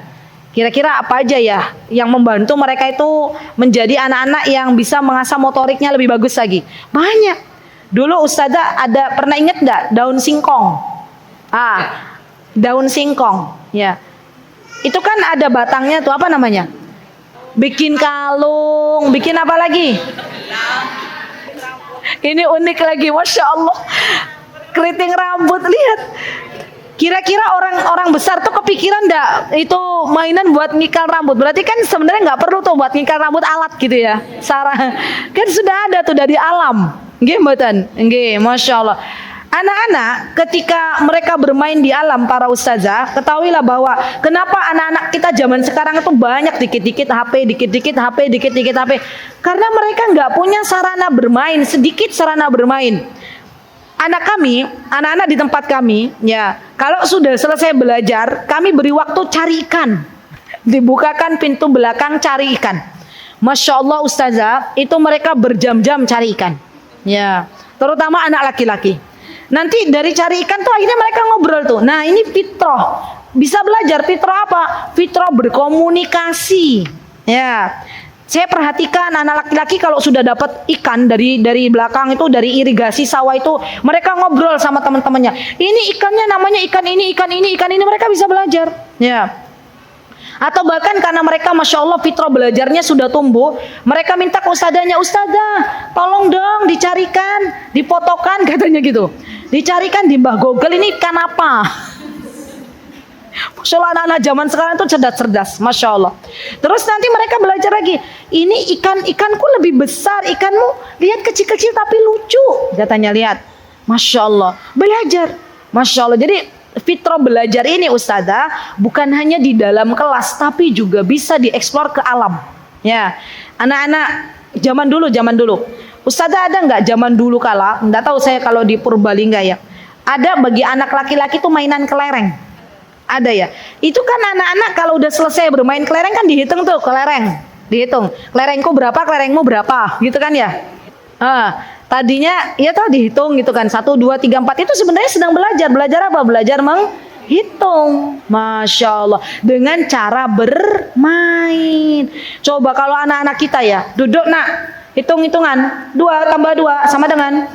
kira-kira apa aja ya yang membantu mereka itu menjadi anak-anak yang bisa mengasah motoriknya lebih bagus lagi. Banyak. Dulu ustazah ada pernah ingat nggak daun singkong? Daun singkong ya itu kan ada batangnya tuh, apa namanya? Bikin kalung, bikin apa lagi? Ini unik lagi, masya Allah. Keriting rambut, lihat. Kira-kira orang besar tuh kepikiran enggak itu mainan buat ngikal rambut? Berarti kan sebenarnya nggak perlu tuh buat ngikal rambut alat gitu ya. Sarah kan sudah ada tuh dari alam. Nggih mboten? Nggih, masya Allah. Anak-anak ketika mereka bermain di alam para ustazah, ketahuilah bahwa kenapa anak-anak kita zaman sekarang itu banyak dikit-dikit HP, dikit-dikit HP, dikit-dikit HP. Karena mereka nggak punya sarana bermain, sedikit sarana bermain. Anak-anak di tempat kami, ya, kalau sudah selesai belajar, kami beri waktu cari ikan. dibukakan pintu belakang cari ikan. Masya Allah ustazah, itu mereka berjam-jam cari ikan. Ya, terutama anak laki-laki. Nanti dari cari ikan tuh akhirnya mereka ngobrol tuh. Nah ini fitrah, bisa belajar fitrah apa? Fitrah berkomunikasi. Ya, saya perhatikan anak laki-laki kalau sudah dapat ikan dari belakang itu, dari irigasi sawah itu, mereka ngobrol sama teman-temannya. Ini ikannya namanya ikan ini, ikan ini, ikan ini, mereka bisa belajar. Ya. Atau bahkan karena mereka Masya Allah fitrah belajarnya sudah tumbuh, mereka minta ke ustadzanya, ustadzah tolong dong dicarikan, difotokan katanya gitu, dicarikan di Mbah Google ini ikan apa. Masya Allah anak-anak zaman sekarang itu cerdas-cerdas, Masya Allah. Terus nanti mereka belajar lagi, ini ikanku lebih besar, ikanmu lihat kecil-kecil tapi lucu katanya, lihat. Masya Allah, belajar, Masya Allah. Jadi fitrah belajar ini ustazah bukan hanya di dalam kelas, tapi juga bisa dieksplor ke alam. Ya, anak-anak zaman dulu. Ustazah ada nggak zaman dulu kala? Nggak tahu saya kalau di Purbalingga ya. Ada bagi anak laki-laki tuh mainan kelereng. Ada ya. Itu kan anak-anak kalau udah selesai bermain kelereng kan dihitung tuh kelereng, dihitung. Kelerengku berapa, kelerengmu berapa, gitu kan ya. Tadinya ya tuh dihitung gitu kan, 1, 2, 3, 4 itu sebenarnya sedang belajar apa? Belajar menghitung, Masya Allah, dengan cara bermain. Coba kalau anak-anak kita ya, duduk nak, hitung-hitungan, 2 tambah 2 sama dengan,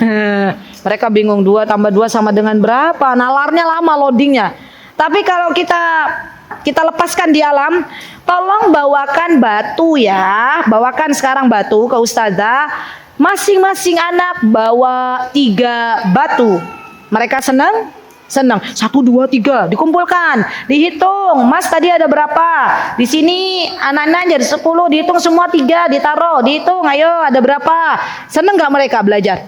mereka bingung 2 tambah 2 sama dengan berapa, nalarnya lama loadingnya. Tapi kalau kita lepaskan di alam, tolong bawakan batu ya, bawakan sekarang batu ke ustazah. Masing-masing anak bawa 3 batu. Mereka senang? 1, 2, 3 dikumpulkan, dihitung. Mas tadi ada berapa? Di sini anak-anak jadi 10, dihitung semua 3, ditaruh, dihitung. Ayo ada berapa? Senang nggak mereka belajar?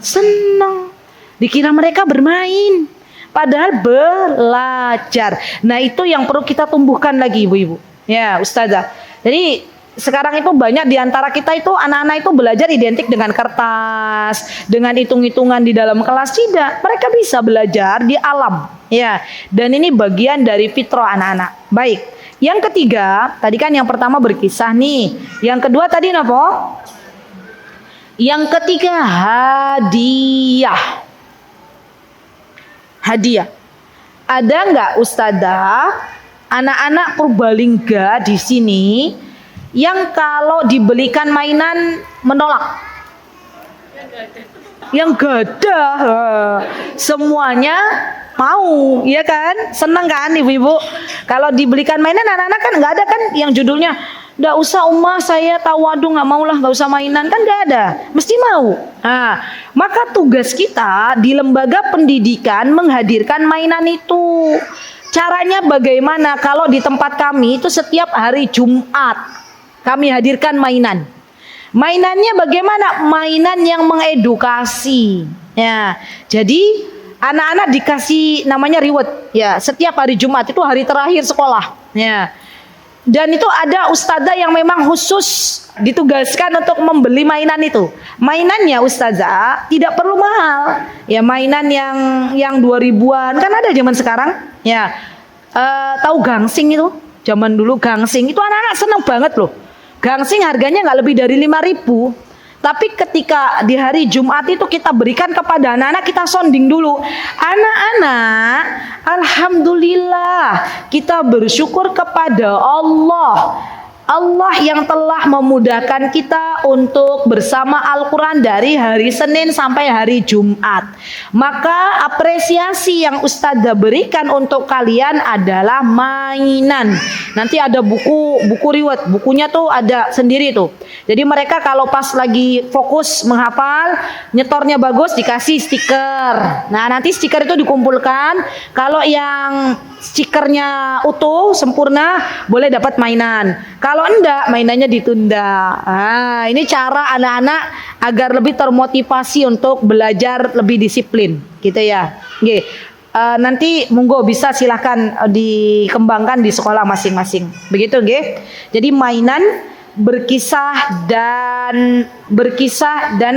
Senang. Dikira mereka bermain, padahal belajar. Nah itu yang perlu kita tumbuhkan lagi ibu-ibu. Ya ustazah. Jadi sekarang itu banyak di antara kita itu anak-anak itu belajar identik dengan kertas, dengan hitung-hitungan di dalam kelas. Tidak, mereka bisa belajar di alam. Ya, dan ini bagian dari fitrah anak-anak. Baik. Yang ketiga, tadi kan yang pertama berkisah nih. Yang kedua tadi apa? Yang ketiga hadiah. Hadiah. Ada nggak ustazah anak-anak Purbalingga di sini yang kalau dibelikan mainan menolak? Yang gak ada, semuanya mau, ya kan? Seneng kan ibu-ibu? Kalau dibelikan mainan anak-anak kan nggak ada kan yang judulnya nggak usah Umah, saya tawadu, nggak mau lah, nggak usah mainan, kan nggak ada, mesti mau. Nah, maka tugas kita di lembaga pendidikan menghadirkan mainan itu. Caranya bagaimana? Kalau di tempat kami itu setiap hari Jumat kami hadirkan mainan. Mainannya bagaimana? Mainan yang mengedukasi. Ya, jadi anak-anak dikasih namanya reward. Ya, setiap hari Jumat itu hari terakhir sekolah. Ya, dan itu ada ustazah yang memang khusus ditugaskan untuk membeli mainan itu. Mainannya ustazah tidak perlu mahal. Ya, mainan yang 2000-an kan ada zaman sekarang. Ya, tahu gangsing itu? Zaman dulu gangsing itu anak-anak seneng banget loh. Gangsing harganya nggak lebih dari 5.000. Tapi ketika di hari Jumat itu kita berikan kepada anak-anak, kita sounding dulu. Anak-anak, alhamdulillah kita bersyukur kepada Allah. Allah yang telah memudahkan kita untuk bersama Al-Quran dari hari Senin sampai hari Jumat. Maka apresiasi yang ustazah berikan untuk kalian adalah mainan. Nanti ada buku riwayat, bukunya tuh ada sendiri tuh. Jadi mereka kalau pas lagi fokus menghafal, nyetornya bagus, dikasih stiker. Nah nanti stiker itu dikumpulkan. Kalau yang stikernya utuh, sempurna, boleh dapat mainan. Kalau enggak, mainannya ditunda. Nah, ini cara anak-anak agar lebih termotivasi untuk belajar lebih disiplin, gitu ya. Oke. Nanti monggo bisa silahkan dikembangkan di sekolah masing-masing. Begitu, nggih. Jadi mainan, berkisah dan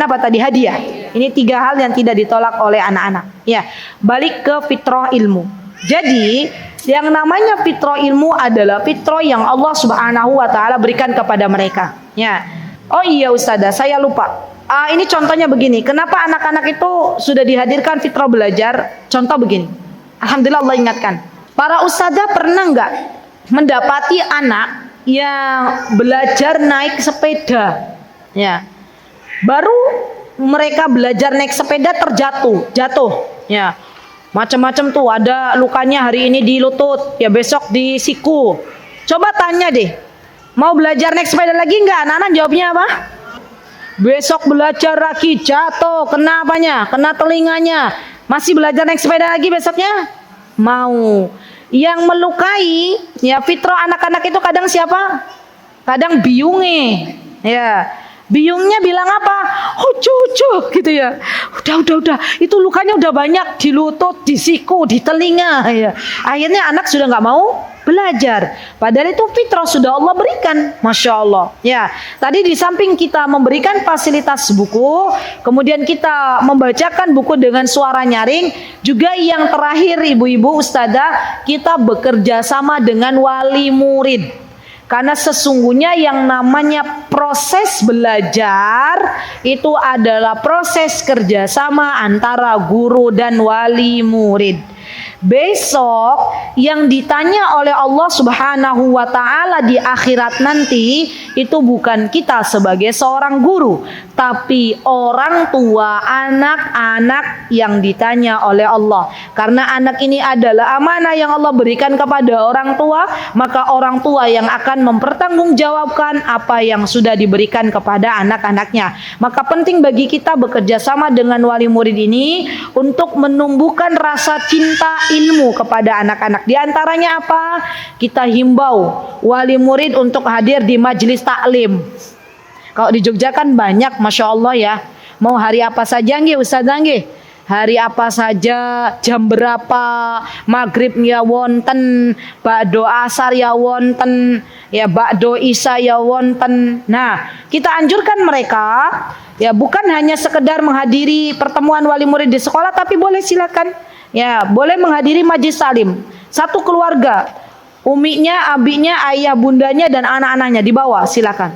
apa tadi, hadiah. Ini 3 hal yang tidak ditolak oleh anak-anak. Ya, balik ke fitrah ilmu. Jadi Yang namanya fitrah ilmu adalah fitrah yang Allah Subhanahu wa taala berikan kepada mereka. Ya. Oh iya Ustazah, saya lupa. Ini contohnya begini. Kenapa anak-anak itu sudah dihadirkan fitrah belajar? Contoh begini. Alhamdulillah Allah ingatkan. Para ustazah pernah nggak mendapati anak yang belajar naik sepeda? Ya. Baru mereka belajar naik sepeda jatuh. Ya. Macam-macam tuh, ada lukanya hari ini di lutut, ya besok di siku. Coba tanya deh, mau belajar naik sepeda lagi nggak? Anak-anak jawabnya apa? Besok belajar lagi, jatuh, kena apanya? Kena telinganya. Masih belajar naik sepeda lagi besoknya? Mau. Yang melukai, ya fitrah anak-anak itu kadang siapa? Kadang biungnya, ya. Biungnya bilang apa? Oh cucu gitu ya. Udah. Itu lukanya udah banyak di lutut, di siku, di telinga ya. Akhirnya anak sudah nggak mau belajar. Padahal itu fitrah sudah Allah berikan. Masya Allah. Ya. Tadi di samping kita memberikan fasilitas buku, kemudian kita membacakan buku dengan suara nyaring. Juga yang terakhir ibu-ibu ustazah, kita bekerja sama dengan wali murid. Karena sesungguhnya yang namanya proses belajar itu adalah proses kerjasama antara guru dan wali murid. Besok yang ditanya oleh Allah Subhanahu wa taala di akhirat nanti itu bukan kita sebagai seorang guru, tapi orang tua anak-anak yang ditanya oleh Allah. Karena anak ini adalah amanah yang Allah berikan kepada orang tua, maka orang tua yang akan mempertanggungjawabkan apa yang sudah diberikan kepada anak-anaknya. Maka penting bagi kita bekerja sama dengan wali murid ini untuk menumbuhkan rasa cinta ilmu kepada anak-anak. Di antaranya apa? Kita himbau wali murid untuk hadir di majelis taklim. Kalau di Jogja kan banyak, Masya Allah ya. Mau hari apa saja nggih Ustazah nggih? Hari apa saja, jam berapa, maghrib ya wonten, ba'do asar ya wonten, ya ba'do isya ya wonten. Nah, kita anjurkan mereka ya bukan hanya sekedar menghadiri pertemuan wali murid di sekolah, tapi boleh silakan ya, boleh menghadiri majelis taklim. Satu keluarga, uminya, abinya, ayah, bundanya dan anak-anaknya dibawa, silakan.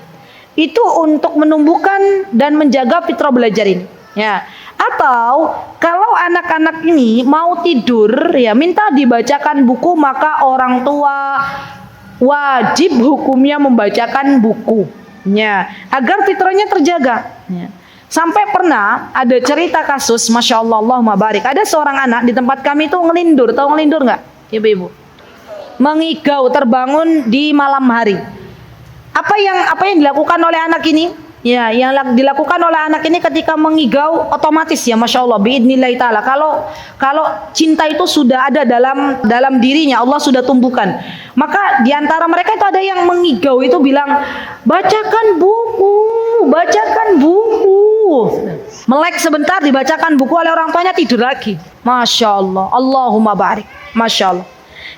Itu untuk menumbuhkan dan menjaga fitrah belajar ini. Ya. Atau kalau anak-anak ini mau tidur, ya minta dibacakan buku, maka orang tua wajib hukumnya membacakan buku. Ya, agar fitrahnya terjaga. Ya. Sampai pernah ada cerita kasus, Masya Allah, Allahumma barik. Ada seorang anak di tempat kami itu ngelindur. Tahu ngelindur nggak, ibu-ibu? Mengigau, terbangun di malam hari. Apa yang dilakukan oleh anak ini? Ya, yang dilakukan oleh anak ini ketika mengigau otomatis ya, Masya Allah, biidnillahi ta'ala. Kalau cinta itu sudah ada dalam dirinya, Allah sudah tumbuhkan. Maka di antara mereka itu ada yang mengigau itu bilang, bacakan buku. Melek sebentar, dibacakan buku oleh orang tuanya, tidur lagi. Masya Allah, Allahumma barik. Masya Allah.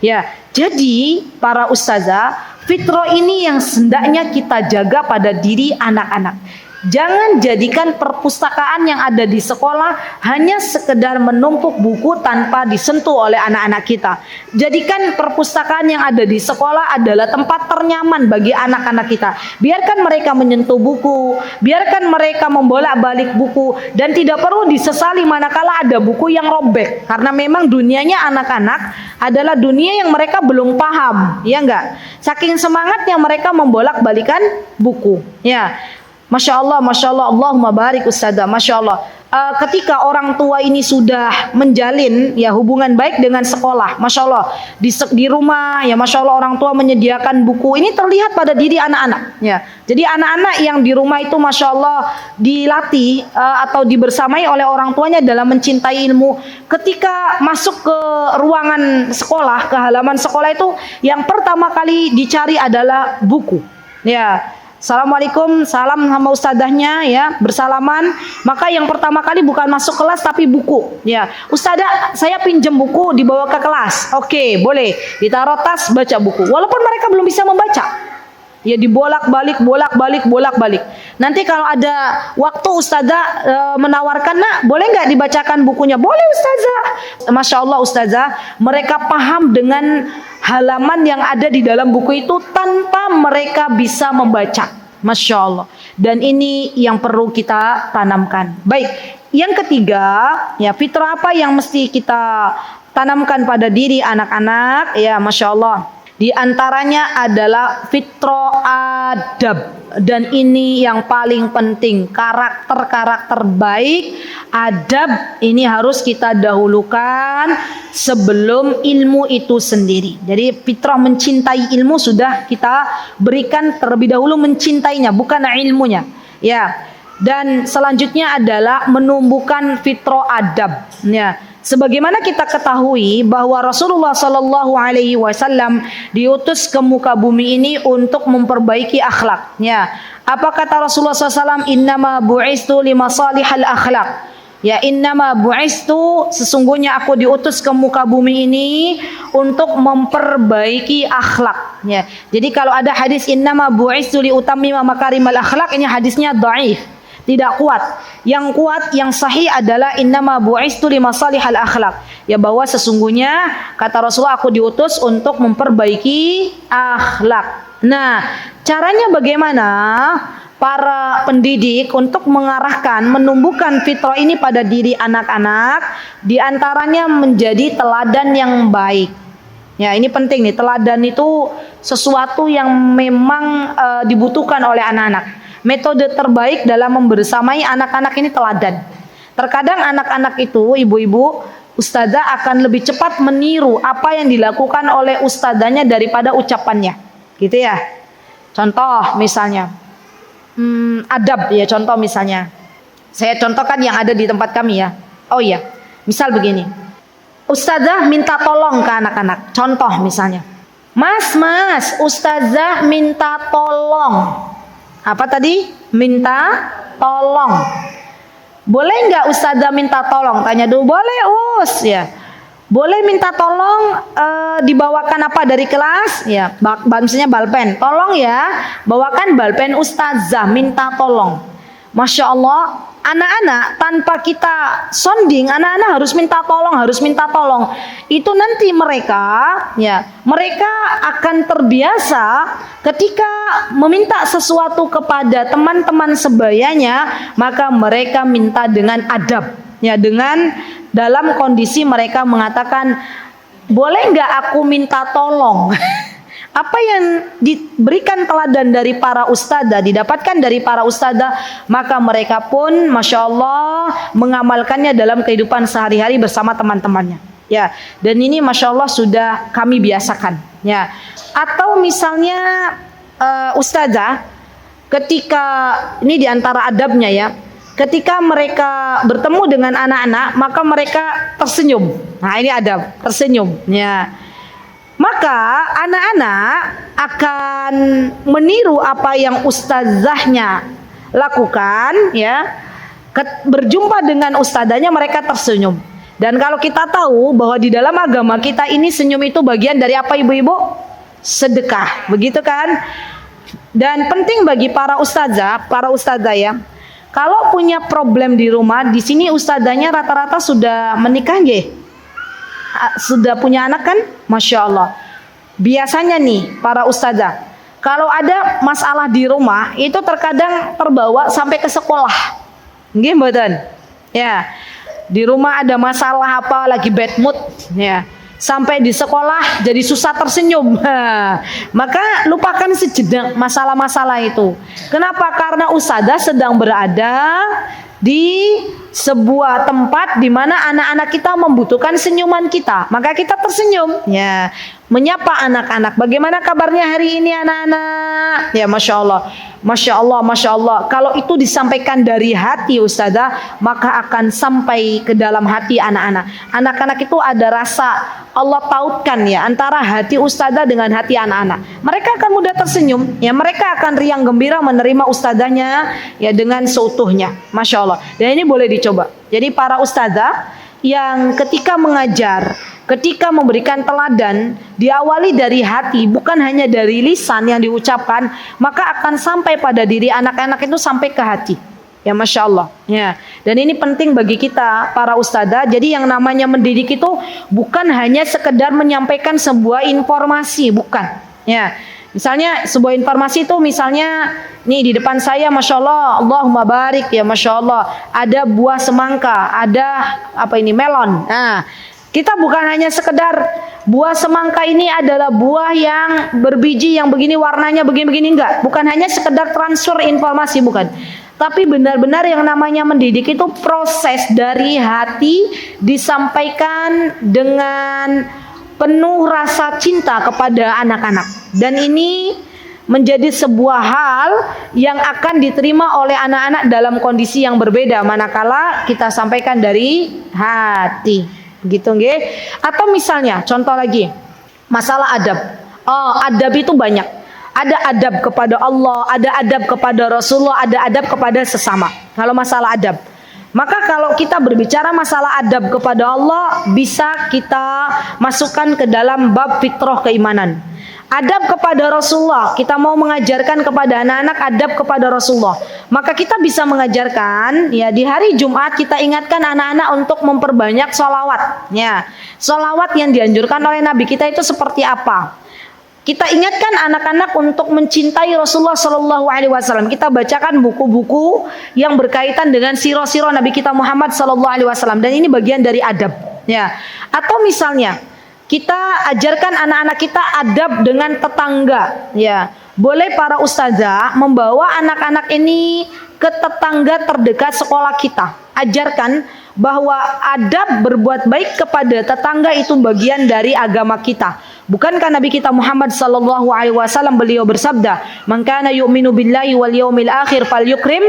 Ya, jadi para ustazah, fitrah ini yang hendaknya kita jaga pada diri anak-anak. Jangan jadikan perpustakaan yang ada di sekolah hanya sekedar menumpuk buku tanpa disentuh oleh anak-anak kita. Jadikan perpustakaan yang ada di sekolah adalah tempat ternyaman bagi anak-anak kita. Biarkan mereka menyentuh buku, biarkan mereka membolak-balik buku, dan tidak perlu disesali manakala ada buku yang robek. Karena memang dunianya anak-anak adalah dunia yang mereka belum paham, ya enggak? Saking semangatnya mereka membolak-balikan buku, ya. Masya Allah, Allahumma barik Ustazah, Masya Allah. Ketika orang tua ini sudah menjalin ya hubungan baik dengan sekolah, Masya Allah, di rumah ya, Masya Allah, orang tua menyediakan buku. Ini terlihat pada diri anak-anak ya. Jadi anak-anak yang di rumah itu Masya Allah dilatih atau dibersamai oleh orang tuanya dalam mencintai ilmu. Ketika masuk ke ruangan sekolah, ke halaman sekolah itu, yang pertama kali dicari adalah buku ya. Assalamualaikum, salam sama ustadzahnya ya, bersalaman. Maka yang pertama kali bukan masuk kelas tapi buku ya. Ustadzah, saya pinjam buku, dibawa ke kelas. Oke, boleh. Ditaruh tas, baca buku. Walaupun mereka belum bisa membaca. Ya dibolak-balik, bolak-balik, bolak-balik. Nanti kalau ada waktu ustazah menawarkan, nak boleh nggak dibacakan bukunya? Boleh ustazah. Masya Allah ustazah, mereka paham dengan halaman yang ada di dalam buku itu tanpa mereka bisa membaca. Masya Allah. Dan ini yang perlu kita tanamkan. Baik, yang ketiga, ya fitrah apa yang mesti kita tanamkan pada diri anak-anak? Ya Masya Allah. Di antaranya adalah fitrah adab, dan ini yang paling penting, karakter-karakter baik, adab ini harus kita dahulukan sebelum ilmu itu sendiri. Jadi fitrah mencintai ilmu sudah kita berikan terlebih dahulu, mencintainya bukan ilmunya. Ya. Dan selanjutnya adalah menumbuhkan fitrah adab. Ya. Sebagaimana kita ketahui bahwa Rasulullah Sallallahu Alaihi Wasallam diutus ke muka bumi ini untuk memperbaiki akhlak. Ya, apa kata Rasulullah SAW? Innama bu'istu limasalihal akhlak. Ya, innama bu'istu, sesungguhnya aku diutus ke muka bumi ini untuk memperbaiki akhlak. Ya, jadi kalau ada hadis innama bu'istu liutammima makarimal akhlak, ini hadisnya dhaif. Tidak kuat. Yang kuat, yang sahih adalah innama bu'istu limasalihal akhlak. Ya, bahwa sesungguhnya kata Rasulullah, aku diutus untuk memperbaiki akhlak. Nah, caranya bagaimana para pendidik untuk mengarahkan, menumbuhkan fitrah ini pada diri anak-anak? Di antaranya menjadi teladan yang baik. Ya, ini penting nih, teladan itu sesuatu yang memang dibutuhkan oleh anak-anak. Metode terbaik dalam membersamai anak-anak ini teladan. Terkadang anak-anak itu, ibu-ibu, ustazah akan lebih cepat meniru apa yang dilakukan oleh ustazahnya daripada ucapannya. Gitu ya. Contoh misalnya, adab ya, contoh misalnya. Saya contohkan yang ada di tempat kami ya. Oh iya, misal begini. Ustazah minta tolong ke anak-anak. Contoh misalnya. Mas, ustazah minta tolong. Apa tadi? Minta tolong. Boleh nggak ustazah minta tolong? Tanya dulu. Boleh us ya. Boleh minta tolong dibawakan apa dari kelas? Ya, misalnya balpen. Tolong ya, bawakan balpen ustazah, minta tolong. Masya Allah, anak-anak tanpa kita sounding, anak-anak harus minta tolong, harus minta tolong. Itu nanti mereka akan terbiasa ketika meminta sesuatu kepada teman-teman sebayanya, maka mereka minta dengan adab. Ya, dengan dalam kondisi mereka mengatakan, boleh nggak aku minta tolong? Apa yang diberikan teladan dari para ustadzah, didapatkan dari para ustadzah, maka mereka pun Masya Allah mengamalkannya dalam kehidupan sehari-hari bersama teman-temannya. Ya, dan ini Masya Allah sudah kami biasakan. Ya, atau misalnya ustadzah ketika ini diantara adabnya ya, ketika mereka bertemu dengan anak-anak, maka mereka tersenyum. Nah, ini adab, tersenyum. Ya. Maka anak-anak akan meniru apa yang ustazahnya lakukan, ya. Berjumpa dengan ustazahnya mereka tersenyum. Dan kalau kita tahu bahwa di dalam agama kita ini senyum itu bagian dari apa, ibu-ibu? Sedekah, begitu kan? Dan penting bagi para ustazah ya. Kalau punya problem di rumah, di sini ustazahnya rata-rata sudah menikah nggih? Sudah punya anak kan? Masya Allah. Biasanya nih para ustazah, kalau ada masalah di rumah itu terkadang terbawa sampai ke sekolah. Nggih mboten? Ya. Di rumah ada masalah apa, lagi bad mood, ya. Sampai di sekolah jadi susah tersenyum. Maka lupakan sejenak masalah-masalah itu. Kenapa? Karena ustazah sedang berada di sebuah tempat di mana anak-anak kita membutuhkan senyuman kita, maka kita tersenyum, ya, menyapa anak-anak. Bagaimana kabarnya hari ini anak-anak? Ya, Masya Allah, Masya Allah, Masya Allah. Kalau itu disampaikan dari hati ustazah, maka akan sampai ke dalam hati anak-anak. Anak-anak itu ada rasa, Allah pautkan ya antara hati ustazah dengan hati anak-anak. Mereka akan mudah tersenyum, ya, mereka akan riang gembira menerima ustazahnya ya dengan seutuhnya. Masya Allah. Dan ini boleh dicoba. Jadi para ustazah yang ketika mengajar, ketika memberikan teladan diawali dari hati, bukan hanya dari lisan yang diucapkan, maka akan sampai pada diri anak-anak itu sampai ke hati. Ya, Masya Allah. Ya. Dan ini penting bagi kita para ustadzah. Jadi yang namanya mendidik itu bukan hanya sekedar menyampaikan sebuah informasi, bukan. Ya. Misalnya sebuah informasi itu, misalnya nih di depan saya, Masya Allah, Allahumma barik, ya Masya Allah, ada buah semangka, ada melon. Nah, kita bukan hanya sekedar buah semangka ini adalah buah yang berbiji, yang begini warnanya begini-begini, enggak. Bukan hanya sekedar transfer informasi, bukan. Tapi benar-benar yang namanya mendidik itu proses dari hati disampaikan dengan penuh rasa cinta kepada anak-anak. Dan ini menjadi sebuah hal yang akan diterima oleh anak-anak dalam kondisi yang berbeda manakala kita sampaikan dari hati. Begitu nggih? Atau misalnya contoh lagi, masalah adab. Adab itu banyak. Ada adab kepada Allah, ada adab kepada Rasulullah, ada adab kepada sesama. Kalau masalah adab, maka kalau kita berbicara masalah adab kepada Allah, bisa kita masukkan ke dalam bab fitrah keimanan. Adab kepada Rasulullah, kita mau mengajarkan kepada anak-anak adab kepada Rasulullah, maka kita bisa mengajarkan, ya, di hari Jumat kita ingatkan anak-anak untuk memperbanyak sholawat. Ya, sholawat yang dianjurkan oleh Nabi kita itu seperti apa? Kita ingatkan anak-anak untuk mencintai Rasulullah Sallallahu Alaihi Wasallam. Kita bacakan buku-buku yang berkaitan dengan sirah-sirah Nabi kita Muhammad Sallallahu Alaihi Wasallam. Dan ini bagian dari adab. Ya. Atau misalnya kita ajarkan anak-anak kita adab dengan tetangga. Ya. Boleh para ustazah membawa anak-anak ini ke tetangga terdekat sekolah kita. Ajarkan bahwa adab berbuat baik kepada tetangga itu bagian dari agama kita. Bukankah Nabi kita Muhammad sallallahu alaihi wasallam beliau bersabda, "Man kana yu'minu billahi wal yaumil akhir falyukrim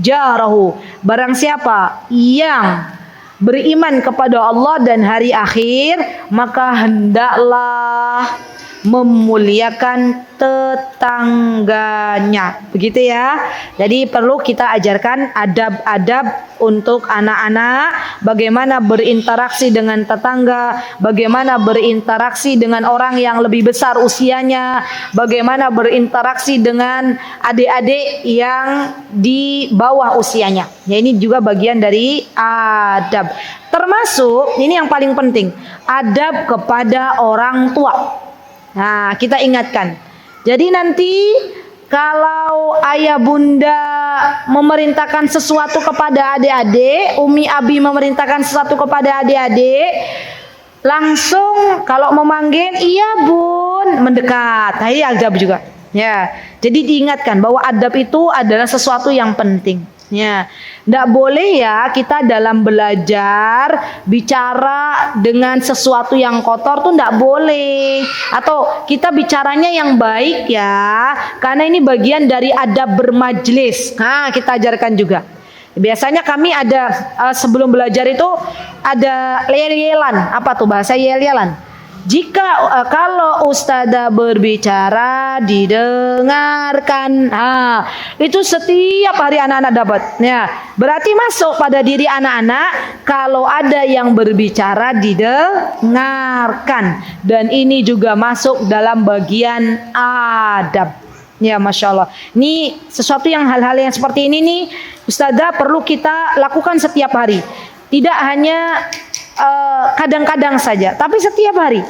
jarahu." Barang siapa yang beriman kepada Allah dan hari akhir, maka hendaklah memuliakan tetangganya. Begitu ya. Jadi perlu kita ajarkan adab-adab untuk anak-anak, bagaimana berinteraksi dengan tetangga, bagaimana berinteraksi dengan orang yang lebih besar usianya, bagaimana berinteraksi dengan adik-adik yang di bawah usianya. Ya, ini juga bagian dari adab. Termasuk ini yang paling penting, adab kepada orang tua. Nah, kita ingatkan. Jadi nanti kalau ayah bunda memerintahkan sesuatu kepada adik-adik, umi abi memerintahkan sesuatu kepada adik-adik, langsung kalau memanggil, iya bun, mendekat. Nah, ini adab juga. Ya, jadi diingatkan bahwa adab itu adalah sesuatu yang penting. Ya, tidak boleh ya kita dalam belajar bicara dengan sesuatu yang kotor tuh tidak boleh. Atau kita bicaranya yang baik ya, karena ini bagian dari adab bermajlis. Nah, kita ajarkan juga. Biasanya kami ada sebelum belajar itu ada yel-yelan. Apa tuh bahasa yel-yelan? Jika kalau ustadzah berbicara didengarkan, itu setiap hari anak-anak dapat. Ya, berarti masuk pada diri anak-anak kalau ada yang berbicara didengarkan, dan ini juga masuk dalam bagian adab. Ya, Masya Allah. Ini sesuatu yang hal-hal yang seperti ini nih, ustadzah perlu kita lakukan setiap hari. Tidak hanya kadang-kadang saja, tapi setiap hari.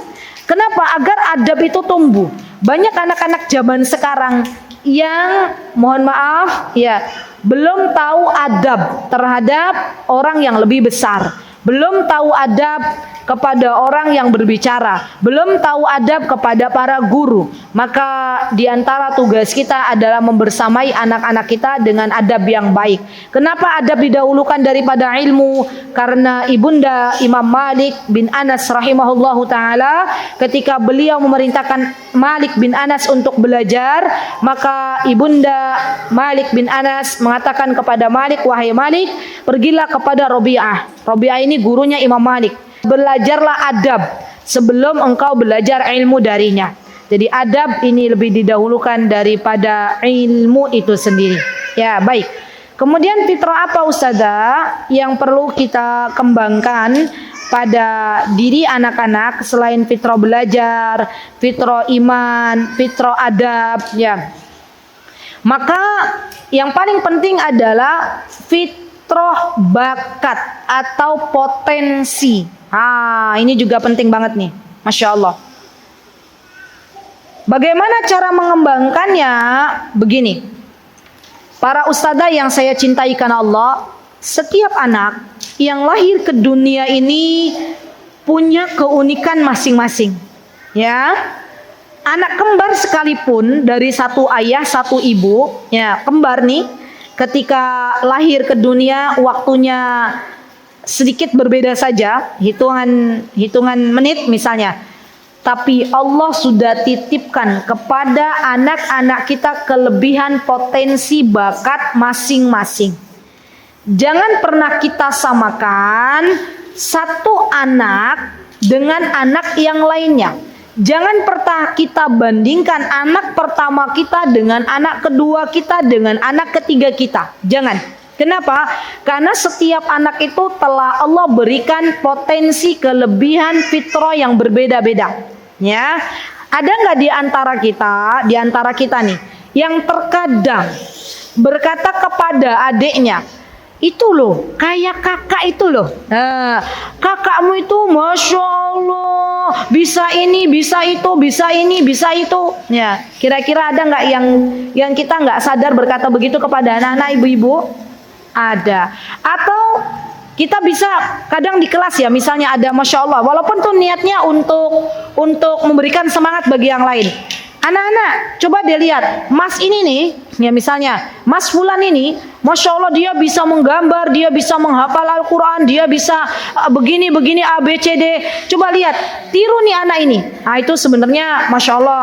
Kenapa? Agar adab itu tumbuh. Banyak anak-anak zaman sekarang yang mohon maaf ya belum tahu adab terhadap orang yang lebih besar, belum tahu adab kepada orang yang berbicara, belum tahu adab kepada para guru. Maka diantara tugas kita adalah membersamai anak-anak kita dengan adab yang baik. Kenapa adab didahulukan daripada ilmu? Karena ibunda Imam Malik bin Anas rahimahullahu ta'ala, ketika beliau memerintahkan Malik bin Anas untuk belajar, maka ibunda Malik bin Anas mengatakan kepada Malik, "Wahai Malik, pergilah kepada Robi'ah." Robi'ah ini gurunya Imam Malik. Belajarlah adab sebelum engkau belajar ilmu darinya. Jadi adab ini lebih didahulukan daripada ilmu itu sendiri. Ya, baik. Kemudian fitrah apa Ustazah yang perlu kita kembangkan pada diri anak-anak selain fitrah belajar, fitrah iman, fitrah adab ya. Maka yang paling penting adalah fitrah bakat atau potensi. Ini juga penting banget nih. Masya Allah. Bagaimana cara mengembangkannya? Begini. Para ustadzah yang saya cintai karena Allah, setiap anak yang lahir ke dunia ini punya keunikan masing-masing. Ya. Anak kembar sekalipun dari satu ayah, satu ibu, ya, kembar nih, ketika lahir ke dunia waktunya sedikit berbeda saja, hitungan menit misalnya. Tapi Allah sudah titipkan kepada anak-anak kita kelebihan potensi bakat masing-masing. Jangan pernah kita samakan satu anak dengan anak yang lainnya. Jangan pernah kita bandingkan anak pertama kita dengan anak kedua kita dengan anak ketiga kita. Jangan. Kenapa? Karena setiap anak itu telah Allah berikan potensi kelebihan fitrah yang berbeda-beda. Ya, ada nggak di antara kita nih, yang terkadang berkata kepada adiknya, itu loh, kayak kakak itu loh, kakakmu itu masya Allah, bisa ini, bisa itu, bisa ini, bisa itu. Ya, kira-kira ada nggak yang kita nggak sadar berkata begitu kepada anak-anak ibu-ibu? Ada. Atau kita bisa kadang di kelas ya, misalnya ada masya Allah, walaupun tuh niatnya untuk memberikan semangat bagi yang lain. Anak-anak, coba dia lihat, Mas ini nih, ya misalnya, Mas Fulan ini, masya Allah dia bisa menggambar, dia bisa menghafal Al-Quran, dia bisa begini A B C D. Coba lihat, tiru nih anak ini. Nah itu sebenarnya masya Allah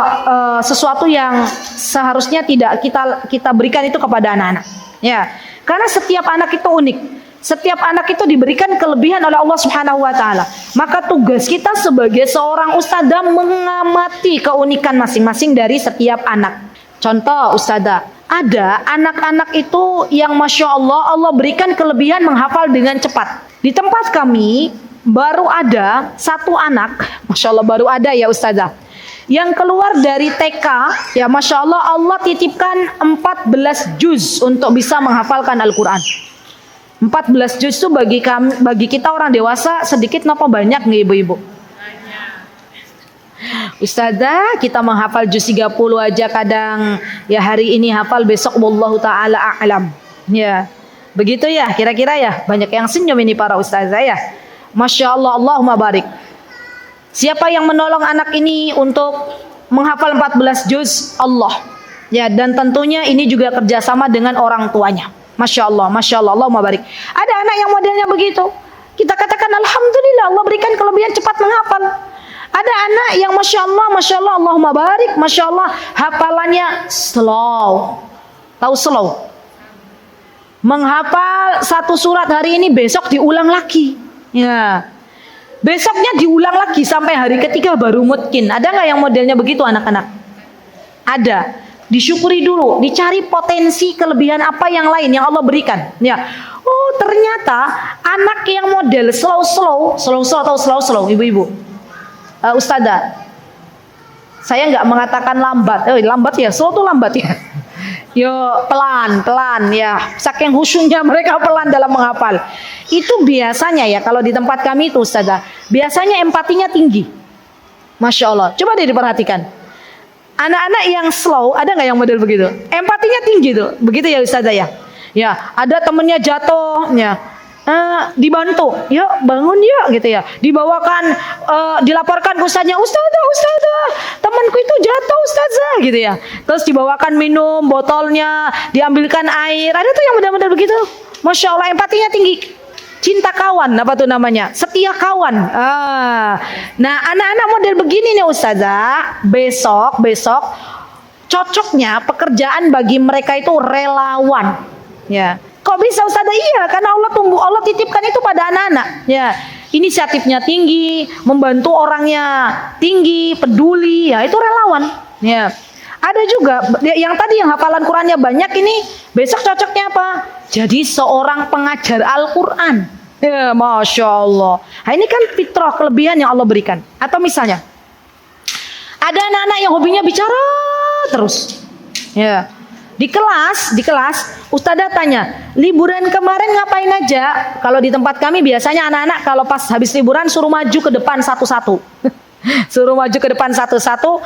sesuatu yang seharusnya tidak kita berikan itu kepada anak-anak. Ya, karena setiap anak itu unik. Setiap anak itu diberikan kelebihan oleh Allah Subhanahu wa taala. Maka tugas kita sebagai seorang ustadzah mengamati keunikan masing-masing dari setiap anak. Contoh ustadzah, ada anak-anak itu yang masya Allah Allah berikan kelebihan menghafal dengan cepat. Di tempat kami baru ada satu anak, masya Allah baru ada ya ustadzah, yang keluar dari TK, ya masya Allah Allah titipkan 14 juz untuk bisa menghafalkan Al-Quran. 14 juz itu bagi kita orang dewasa sedikit napa banyak nih ibu-ibu? Ustazah, kita menghafal juz 30 aja kadang, ya hari ini hafal, besok wallahu taala a'lam. Ya. Begitu ya, kira-kira ya. Banyak yang senyum ini para ustazah ya. Masya Allah, Allahumma barik. Siapa yang menolong anak ini untuk menghafal 14 juz? Allah. Ya, dan tentunya ini juga kerjasama dengan orang tuanya. Masya Allah, Allahumma barik. Ada anak yang modelnya begitu. Kita katakan alhamdulillah Allah berikan kelebihan cepat menghafal. Ada anak yang masya Allah, Allahumma barik, masya Allah hafalannya slow. Tahu slow? Menghafal satu surat hari ini, besok diulang lagi. Ya. Besoknya diulang lagi sampai hari ketiga baru mungkin. Ada nggak yang modelnya begitu anak-anak? Ada. Disyukuri dulu, dicari potensi kelebihan apa yang lain yang Allah berikan. Ya, oh ternyata anak yang model slow atau ibu-ibu, ustazah, saya nggak mengatakan lambat. Lambat ya, slow tuh lambat ya. Yo pelan ya, saking khusyuknya mereka pelan dalam menghafal. Itu biasanya ya kalau di tempat kami itu ustazah, biasanya empatinya tinggi. Masya Allah, coba deh diperhatikan. Anak-anak yang slow, ada nggak yang model begitu? Empatinya tinggi tuh, begitu ya ustazah ya. Ya, ada temennya jatuh, ya, dibantu, yuk bangun yuk, gitu ya. Dibawakan, dilaporkan ke ustaznya, ustazah, temanku itu jatuh ustazah, gitu ya. Terus dibawakan minum, botolnya, diambilkan air. Ada tuh yang model-model begitu. Masya Allah, empatinya tinggi. Cinta kawan, apa tuh namanya? Setia kawan. Nah, anak-anak model begini nih ustazah, besok cocoknya pekerjaan bagi mereka itu relawan. Ya. Kok bisa ustazah? Iya, karena Allah titipkan itu pada anak-anak. Ya. Inisiatifnya tinggi, membantu orangnya tinggi, peduli, ya itu relawan. Ya. Ada juga yang tadi yang hafalan Qurannya banyak ini besok cocoknya apa? Jadi seorang pengajar Al-Quran. Ya, Masya Allah. Nah, ini kan fitrah, kelebihan yang Allah berikan. Atau misalnya ada anak-anak yang hobinya bicara terus. Ya. Di kelas, ustadzah tanya, liburan kemarin ngapain aja? Kalau di tempat kami biasanya anak-anak kalau pas habis liburan suruh maju ke depan satu-satu. Suruh maju ke depan satu-satu.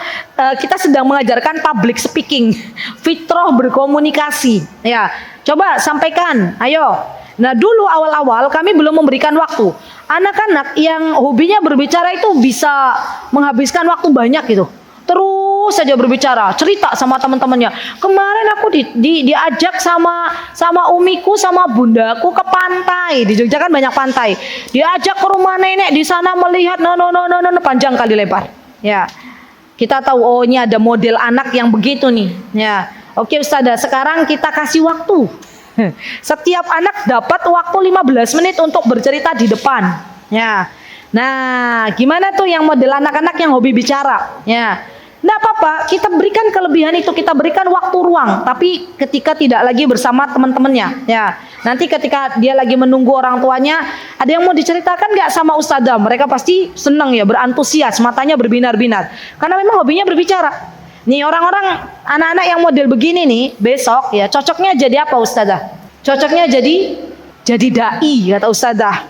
Kita sedang mengajarkan public speaking, fitrah berkomunikasi. Ya, coba sampaikan, ayo. Nah dulu awal-awal kami belum memberikan waktu. Anak-anak yang hobinya berbicara itu bisa menghabiskan waktu banyak gitu. Terus saja berbicara, cerita sama teman-temannya. Kemarin aku diajak sama umiku sama bundaku ke pantai. Di Jogja kan banyak pantai. Diajak ke rumah nenek di sana melihat panjang kali lebar. Ya. Kita tahu oh ini ada model anak yang begitu nih. Ya. Oke Ustazah, sekarang kita kasih waktu. Setiap anak dapat waktu 15 menit untuk bercerita di depan. Ya. Nah, gimana tuh yang model anak-anak yang hobi bicara? Ya. Nggak apa-apa, kita berikan kelebihan itu, kita berikan waktu ruang, tapi ketika tidak lagi bersama teman-temannya, ya. Nanti ketika dia lagi menunggu orang tuanya, ada yang mau diceritakan nggak sama ustadzah? Mereka pasti senang ya, berantusias, matanya berbinar-binar, karena memang hobinya berbicara. Nih orang-orang, anak-anak yang model begini nih, besok ya cocoknya jadi apa ustadzah? Cocoknya jadi dai kata ustadzah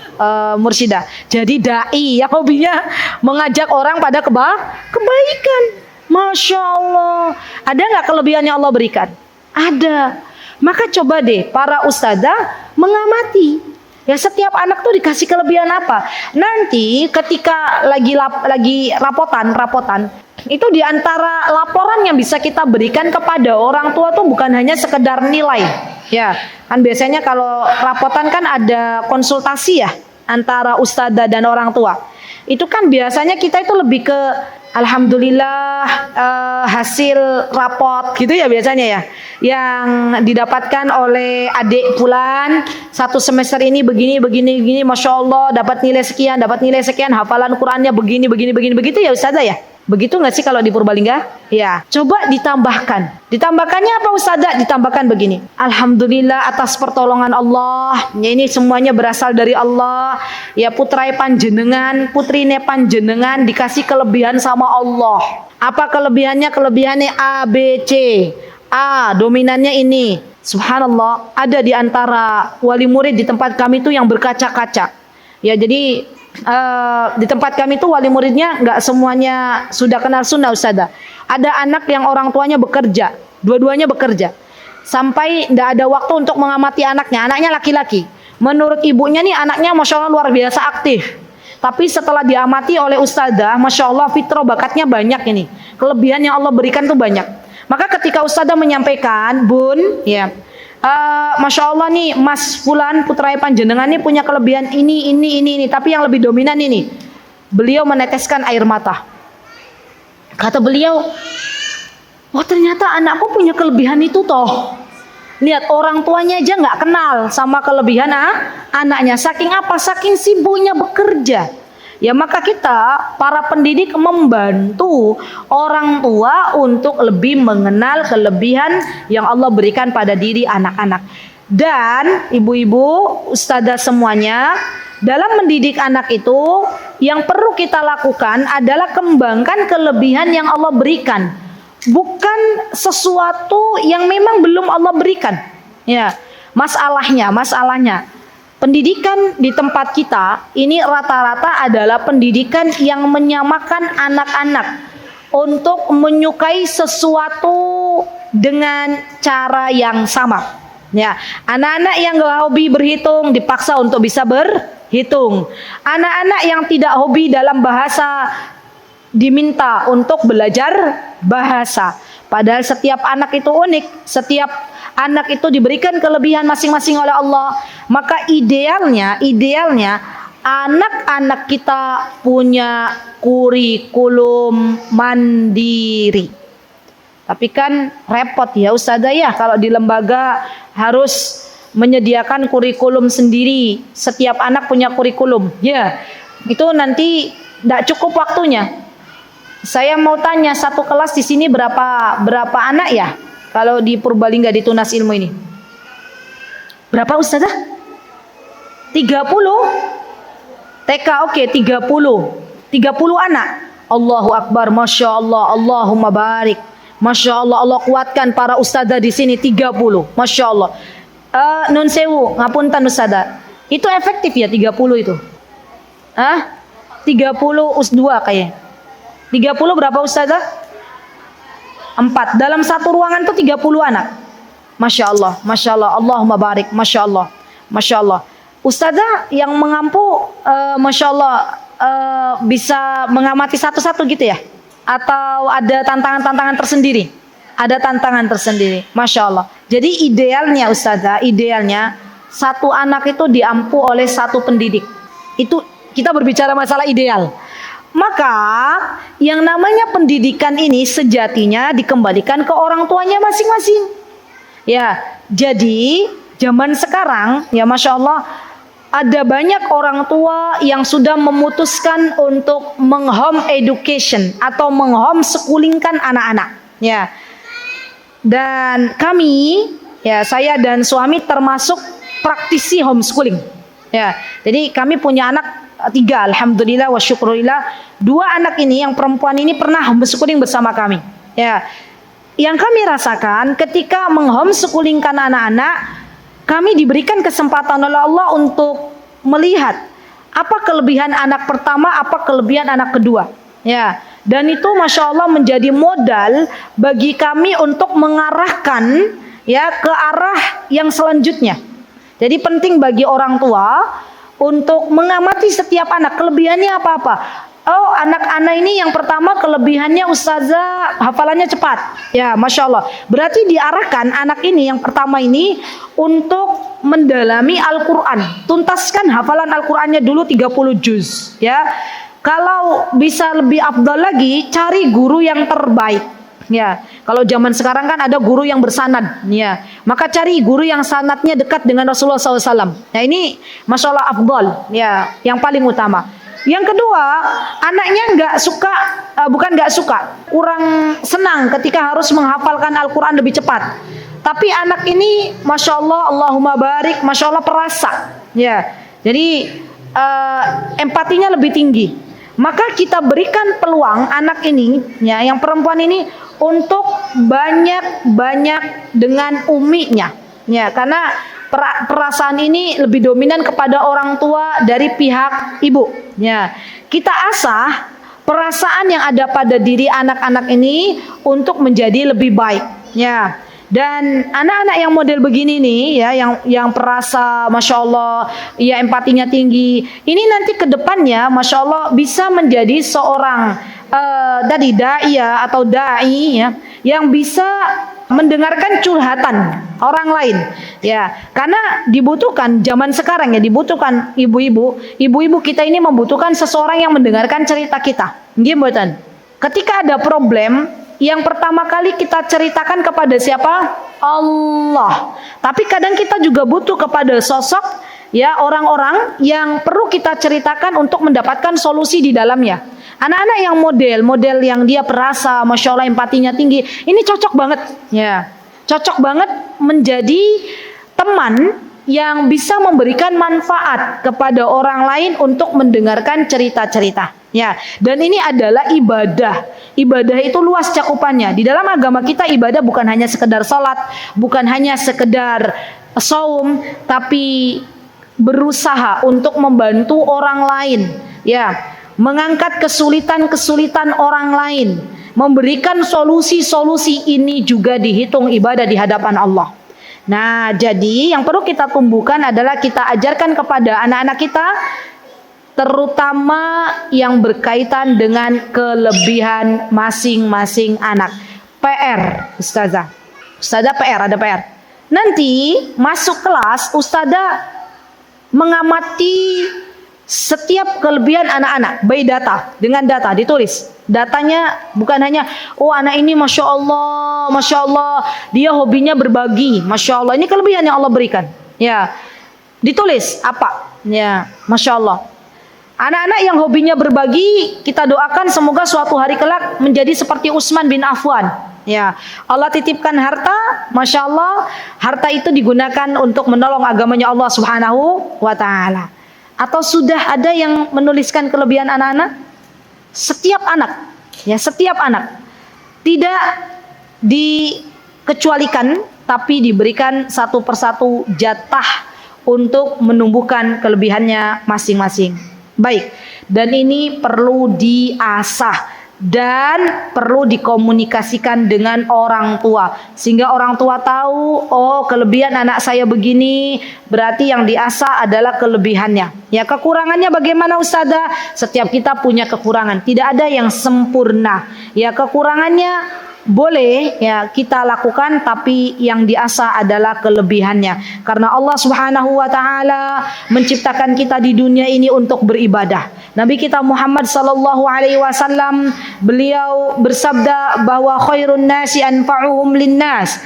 Mursyidah. Jadi dai yang hobinya mengajak orang pada kebaikan. Masya Allah. Ada nggak kelebihan yang Allah berikan? Ada. Maka coba deh para ustadzah mengamati. Ya setiap anak tuh dikasih kelebihan apa? Nanti ketika lagi rapotan itu diantara laporan yang bisa kita berikan kepada orang tua tuh bukan hanya sekedar nilai. Ya kan biasanya kalau rapotan kan ada konsultasi ya antara ustadzah dan orang tua. Itu kan biasanya kita itu lebih ke alhamdulillah hasil rapot gitu ya biasanya ya, yang didapatkan oleh adik fulan satu semester ini begini, masya Allah dapat nilai sekian, hafalan Qurannya begini begitu ya ustazah ya. Begitu nggak sih kalau di Purbalingga? Ya, coba ditambahkan. Ditambahkannya apa ustazah? Ditambahkan begini. Alhamdulillah atas pertolongan Allah. Ya, ini semuanya berasal dari Allah. Ya putrai panjenengan, putrine panjenengan dikasih kelebihan sama Allah. Apa kelebihannya? Kelebihannya A, B, C. A, dominannya ini. Subhanallah, ada di antara wali murid di tempat kami itu yang berkaca-kaca. Ya, jadi di tempat kami itu wali muridnya nggak semuanya sudah kenal sunnah ustazah. Ada anak yang orang tuanya bekerja, dua-duanya bekerja, sampai nggak ada waktu untuk mengamati anaknya. Anaknya laki-laki. Menurut ibunya nih anaknya masya Allah luar biasa aktif. Tapi setelah diamati oleh ustazah, masya Allah fitrah bakatnya banyak ini. Kelebihan yang Allah berikan tuh banyak. Maka ketika ustazah menyampaikan, bun, ya. Masya Allah nih Mas Fulan putra panjenengan nih punya kelebihan ini, tapi yang lebih dominan ini. Beliau meneteskan air mata. Kata beliau, oh ternyata anakku punya kelebihan itu toh. Lihat orang tuanya aja nggak kenal sama kelebihan anaknya. Saking apa? Saking sibuknya bekerja. Ya maka kita para pendidik membantu orang tua untuk lebih mengenal kelebihan yang Allah berikan pada diri anak-anak. Dan ibu-ibu, ustazah semuanya, dalam mendidik anak itu yang perlu kita lakukan adalah kembangkan kelebihan yang Allah berikan, bukan sesuatu yang memang belum Allah berikan. Ya, masalahnya pendidikan di tempat kita ini rata-rata adalah pendidikan yang menyamakan anak-anak untuk menyukai sesuatu dengan cara yang sama. Ya, anak-anak yang gak hobi berhitung dipaksa untuk bisa berhitung. Anak-anak yang tidak hobi dalam bahasa diminta untuk belajar bahasa. Padahal setiap anak itu unik, setiap anak itu diberikan kelebihan masing-masing oleh Allah. Maka idealnya anak-anak kita punya kurikulum mandiri. Tapi kan repot ya ustazah ya kalau di lembaga harus menyediakan kurikulum sendiri. Setiap anak punya kurikulum. Ya, itu nanti tidak cukup waktunya. Saya mau tanya, satu kelas di sini berapa anak ya? Kalau di Purbalingga di Tunas Ilmu ini. Berapa Ustazah? 30? TK oke, 30. 30 anak. Allahu Akbar, Masya Allah, Allahumma barik. Masya Allah, Allah kuatkan para ustazah di sini 30. Masya Allah. Nun sewu, ngapunten ustazah. Itu efektif ya 30 itu? 30 us 2 kayaknya. 30 berapa ustazah? 4. Dalam satu ruangan tuh 30 anak. Masya Allah, Masya Allah, Allahumma barik. Masya Allah, Masya Allah. Ustazah yang mengampu, Masya Allah, bisa mengamati satu-satu gitu ya? Atau ada tantangan-tantangan tersendiri? Ada tantangan tersendiri, Masya Allah. Jadi idealnya Ustazah, idealnya satu anak itu diampu oleh satu pendidik. Itu kita berbicara masalah ideal. Maka yang namanya pendidikan ini sejatinya dikembalikan ke orang tuanya masing-masing. Ya, jadi zaman sekarang ya Masya Allah ada banyak orang tua yang sudah memutuskan untuk menghome education atau menghomeschooling-kan anak-anak. Ya, dan kami ya saya dan suami termasuk praktisi homeschooling. Ya, jadi kami punya anak 3, alhamdulillah wa syukurillah. 2 anak ini yang perempuan ini pernah homeschooling bersama kami. Ya, yang kami rasakan ketika menghomeschooling-kan anak-anak, kami diberikan kesempatan oleh Allah untuk melihat apa kelebihan anak pertama, apa kelebihan anak kedua. Ya, dan itu Masya Allah menjadi modal bagi kami untuk mengarahkan ya ke arah yang selanjutnya. Jadi penting bagi orang tua untuk mengamati setiap anak, kelebihannya apa-apa. Oh, anak-anak ini yang pertama kelebihannya ustazah hafalannya cepat. Ya, Masya Allah. Berarti diarahkan anak ini yang pertama ini untuk mendalami Al-Quran. Tuntaskan hafalan Al-Qurannya dulu 30 juz. Ya, kalau bisa lebih afdal lagi, cari guru yang terbaik. Ya, kalau zaman sekarang kan ada guru yang bersanad, ya, maka cari guru yang sanadnya dekat dengan Rasulullah SAW. Nah ini Masya Allah afdal, ya, yang paling utama. Yang kedua, anaknya bukan nggak suka, kurang senang ketika harus menghafalkan Al-Quran lebih cepat. Tapi anak ini, Masya Allah, Allahumma barik, Masya Allah perasa, ya. Jadi empatinya lebih tinggi. Maka kita berikan peluang anak ini, ya, yang perempuan ini untuk banyak dengan uminya, ya, karena perasaan ini lebih dominan kepada orang tua dari pihak ibu. Ya, kita asah perasaan yang ada pada diri anak-anak ini untuk menjadi lebih baik. Ya, dan anak-anak yang model begini nih, ya, yang perasa, Masya Allah, ya empatinya tinggi. Ini nanti ke depannya, Masya Allah, bisa menjadi seorang dari da'iyah atau da'i, ya, yang bisa mendengarkan curhatan orang lain, ya, karena dibutuhkan zaman sekarang, ya, dibutuhkan ibu-ibu kita ini membutuhkan seseorang yang mendengarkan cerita kita. Gimana? Ketika ada problem, yang pertama kali kita ceritakan kepada siapa? Allah. Tapi kadang kita juga butuh kepada sosok, ya, orang-orang yang perlu kita ceritakan untuk mendapatkan solusi di dalamnya. Anak-anak yang model yang dia perasa, Masya Allah empatinya tinggi, ini cocok banget, ya, cocok banget menjadi teman yang bisa memberikan manfaat kepada orang lain untuk mendengarkan cerita-cerita, ya. Dan ini adalah ibadah. Ibadah itu luas cakupannya. Di dalam agama kita ibadah bukan hanya sekedar salat, bukan hanya sekedar saum, tapi berusaha untuk membantu orang lain, ya, mengangkat kesulitan-kesulitan orang lain, memberikan solusi-solusi, ini juga dihitung ibadah di hadapan Allah. Nah, jadi yang perlu kita tumbuhkan adalah kita ajarkan kepada anak-anak kita, terutama yang berkaitan dengan kelebihan masing-masing anak. PR, Ustazah. Ustazah PR, ada PR. Nanti masuk kelas, Ustazah mengamati setiap kelebihan anak-anak, by data, dengan data ditulis. Datanya bukan hanya, oh anak ini Masya Allah, dia hobinya berbagi, Masya Allah, ini kelebihan yang Allah berikan. Ya, ditulis apa? Ya, Masya Allah. Anak-anak yang hobinya berbagi, kita doakan semoga suatu hari kelak menjadi seperti Utsman bin Affan. Ya, Allah titipkan harta, masya Allah, harta itu digunakan untuk menolong agamanya Allah Subhanahu wa Ta'ala. Atau sudah ada yang menuliskan kelebihan anak-anak? Setiap anak, ya setiap anak tidak dikecualikan, tapi diberikan satu persatu jatah untuk menumbuhkan kelebihannya masing-masing. Baik, dan ini perlu diasah dan perlu dikomunikasikan dengan orang tua sehingga orang tua tahu, oh kelebihan anak saya begini, berarti yang diasah adalah kelebihannya. Ya, kekurangannya bagaimana Ustazah? Setiap kita punya kekurangan, tidak ada yang sempurna. Ya, kekurangannya boleh ya kita lakukan, tapi yang diasah adalah kelebihannya. Karena Allah Subhanahu wa Ta'ala menciptakan kita di dunia ini untuk beribadah. Nabi kita Muhammad sallallahu alaihi wasallam, beliau bersabda bahwa khairun nasi anfa'uhum linnas.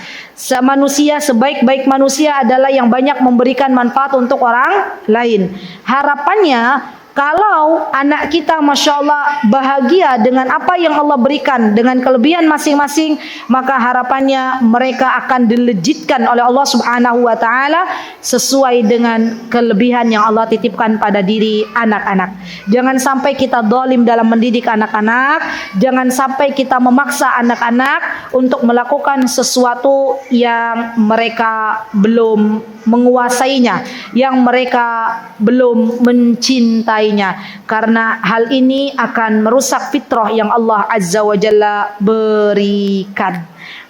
Manusia, sebaik-baik manusia adalah yang banyak memberikan manfaat untuk orang lain. Harapannya kalau anak kita masya Allah bahagia dengan apa yang Allah berikan, dengan kelebihan masing-masing, maka harapannya mereka akan dilejitkan oleh Allah Subhanahu wa Ta'ala sesuai dengan kelebihan yang Allah titipkan pada diri anak-anak. Jangan sampai kita zalim dalam mendidik anak-anak, jangan sampai kita memaksa anak-anak untuk melakukan sesuatu yang mereka belum menguasainya, yang mereka belum mencintainya, karena hal ini akan merusak fitrah yang Allah Azza wa Jalla berikan.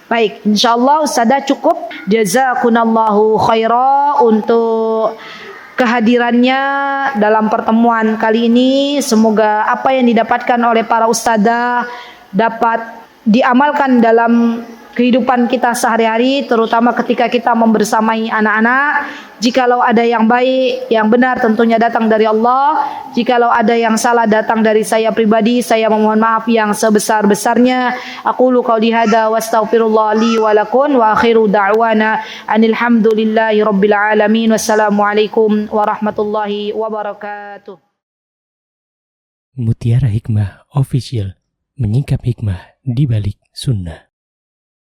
Baik, insyaallah Ustazah cukup. Jazakunallahu khaira untuk kehadirannya dalam pertemuan kali ini. Semoga apa yang didapatkan oleh para ustazah dapat diamalkan dalam kehidupan kita sehari-hari, terutama ketika kita membersamai anak-anak. Jikalau ada yang baik, yang benar tentunya datang dari Allah. Jikalau ada yang salah datang dari saya pribadi, saya memohon maaf yang sebesar-besarnya. Aqulu qauli hadza wa astaghfirullah li wa lakum wa akhiru da'wana anil hamdulillahi rabbil alamin. Wassalamualaikum warahmatullahi wabarakatuh. Mutiara Hikmah Official, menyingkap hikmah di balik sunnah.